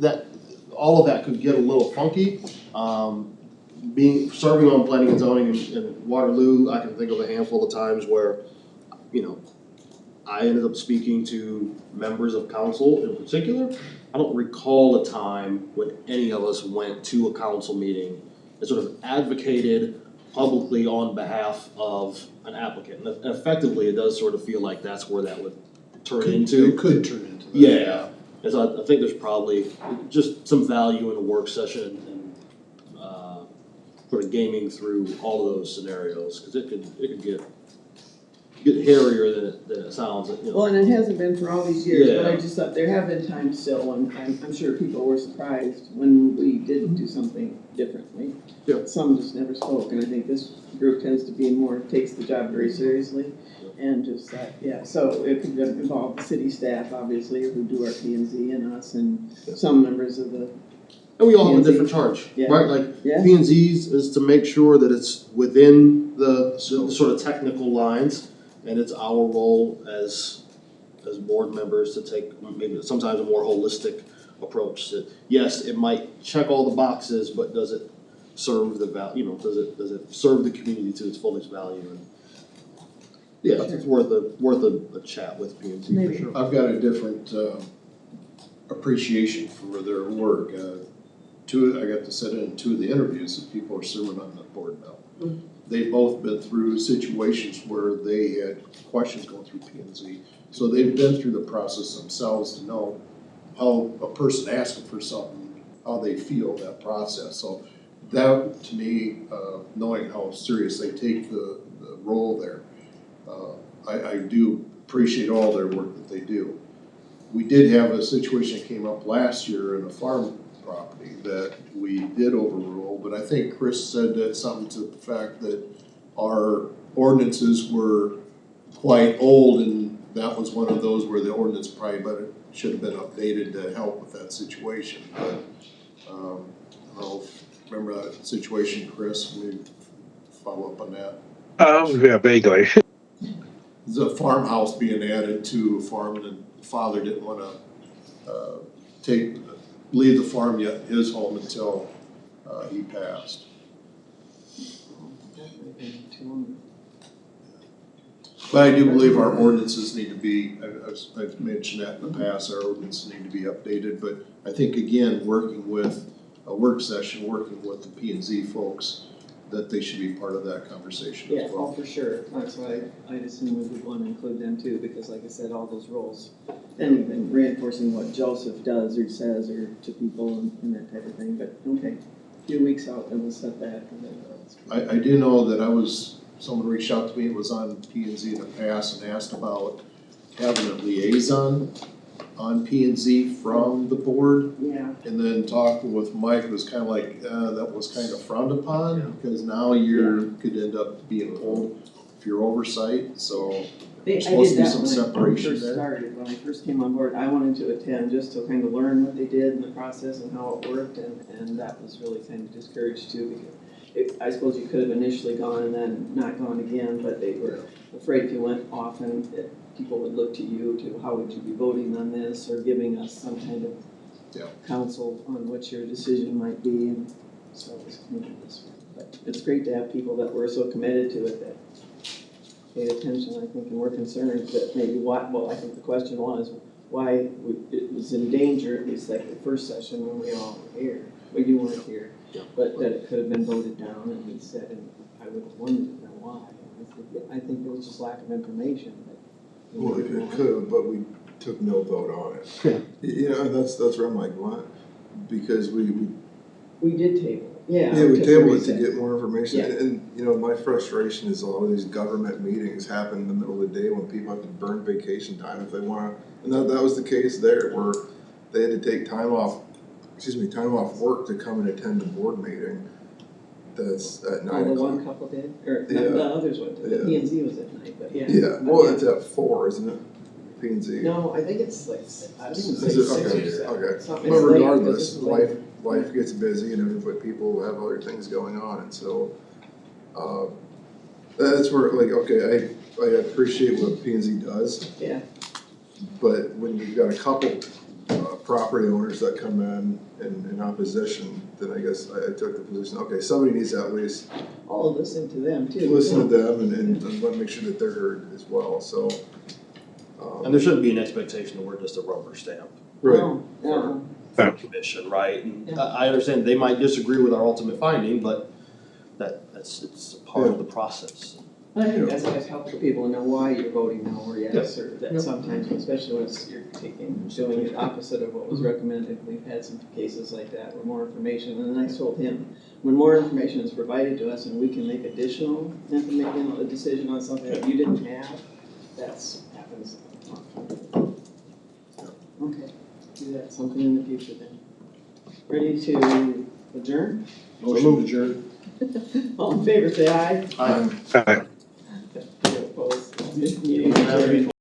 that, all of that could get a little funky. Serving on planning and zoning in Waterloo, I can think of a handful of times where, I ended up speaking to members of council in particular. I don't recall a time when any of us went to a council meeting and sort of advocated publicly on behalf of an applicant. And effectively, it does sort of feel like that's where that would turn into. It could turn into that. Yeah, and so I think there's probably just some value in a work session and sort of gaming through all of those scenarios, because it could get hairier than it sounds. Well, and it hasn't been for all these years, but I Yeah. just thought there have been times still when I'm sure people were surprised when we did do something differently. Yeah. Some just never spoke, and I think this group tends to be more, takes the job very seriously. And just that, so it could involve the city staff, obviously, who do our P and Z, and us, and some members of the. And we all have a P&Z. different charge, Yeah. right? Like Yeah. P and Z's is to make sure that it's within the sort of technical lines, and it's our role as board members to take maybe sometimes a more holistic approach. That yes, it might check all the boxes, but does it serve the value? Does it serve the community to its fullest value? And yeah, it's worth a chat with P and Z for Maybe. sure. I've got a different appreciation for their work. I got to sit in 2 of the interviews that people are serving on the board now. They've both been through situations where they had questions going through P and Z. So they've been through the process themselves to know how a person asking for something, how they feel that process. So that, to me, knowing how serious they take the role there, I do appreciate all their work that they do. We did have a situation that came up last year in a farm property that we did overrule, but I think Chris said that something to the fact that our ordinances were quite old, and that was one of those where the ordinance probably should have been updated to help with that situation. But I don't know if remember that situation, Chris? Can we follow up on that? Yeah, vaguely. The farmhouse being added to a farm, and the father didn't wanna leave the farm yet, his home, until he passed. But I do believe our ordinances need to be, I've mentioned that in the past, our ordinances need to be updated, but I think again, working with a work session, working with the P and Z folks, that they should be part of that conversation Yeah, as oh, well. for sure, that's why I'd assume we would wanna include them too, because like I said, all those roles, and even reinforcing what Joseph does or says or to people and that type of thing, but okay. A few weeks out, then we'll set that, and then, I do know that someone reached out to me, it was on P and Z in the past, and asked about having a liaison on P and Z from the board. yeah, And then talking with Mike, it was kind of like, that was kind of frowned upon, because now could end up being pulled for your oversight, so I supposed did to be that some when I separation first there. started, when I first came on board, I wanted to attend just to kind of learn what they did in the process and how it worked, and that was really kind of discouraged too, because I suppose you could have initially gone and then not gone again, but they were afraid if you went often, that people would look to you to, how would you be voting on this, or giving us some kind of counsel on what your decision might be, and so it was kind of this. But it's great to have people that were so committed to it that paid attention, I think, and were concerned that maybe well, I think the question was, why it was in danger, at least like the first session when we all were here, when you weren't here, but that it could have been voted down, and we said, and I would have wanted to know why. I think there was just lack of information, but. Well, it could have, but we took no vote on it. You know, that's where I'm like, what? Because we did table, yeah. we took tabled the it to recess. get more information, Yeah. and, you know, my frustration is a lot of these government meetings happen in the middle of the day when people have to burn vacation time if they wanna, and that was the case there, where they had to take time off work to come and attend the board meeting. That's at 9 Oh, the o'clock. one couple did, or Yeah. the others went to, the Yeah. P and Z was at night, but yeah. Yeah, But well, yeah. it's at 4, isn't it? P and Z. No, I think it's like, I think it's like Is it? 6 Okay, or 7. okay. Something. But It's late, regardless, this is late. life gets busy and everybody, people have other things going on, and so, that's where, like, okay, I appreciate what P and Z does, Yeah, but when you've got a couple, property owners that come in opposition, then I guess I took the position, okay, somebody needs to at least I'll listen to them too. listen to them and want to make sure that they're heard as well, so. And there shouldn't be an expectation that we're just a rubber stamp Right. No, no. for the commission, right? And I understand they might disagree with our ultimate finding, but it's a part of the process. I think that's always helpful people to know why you're voting no or yes, or that Yep. sometimes, especially when you're doing the opposite of what was recommended. We've had some cases like that where more information, and then I told him, when more information is provided to us and we can make additional information, a decision on something that you didn't have, happens. Okay, do that, something in the future then. Ready to adjourn? Motion adjourned. All in favor, say aye. Aye. Aye. Opposed? Meeting adjourned.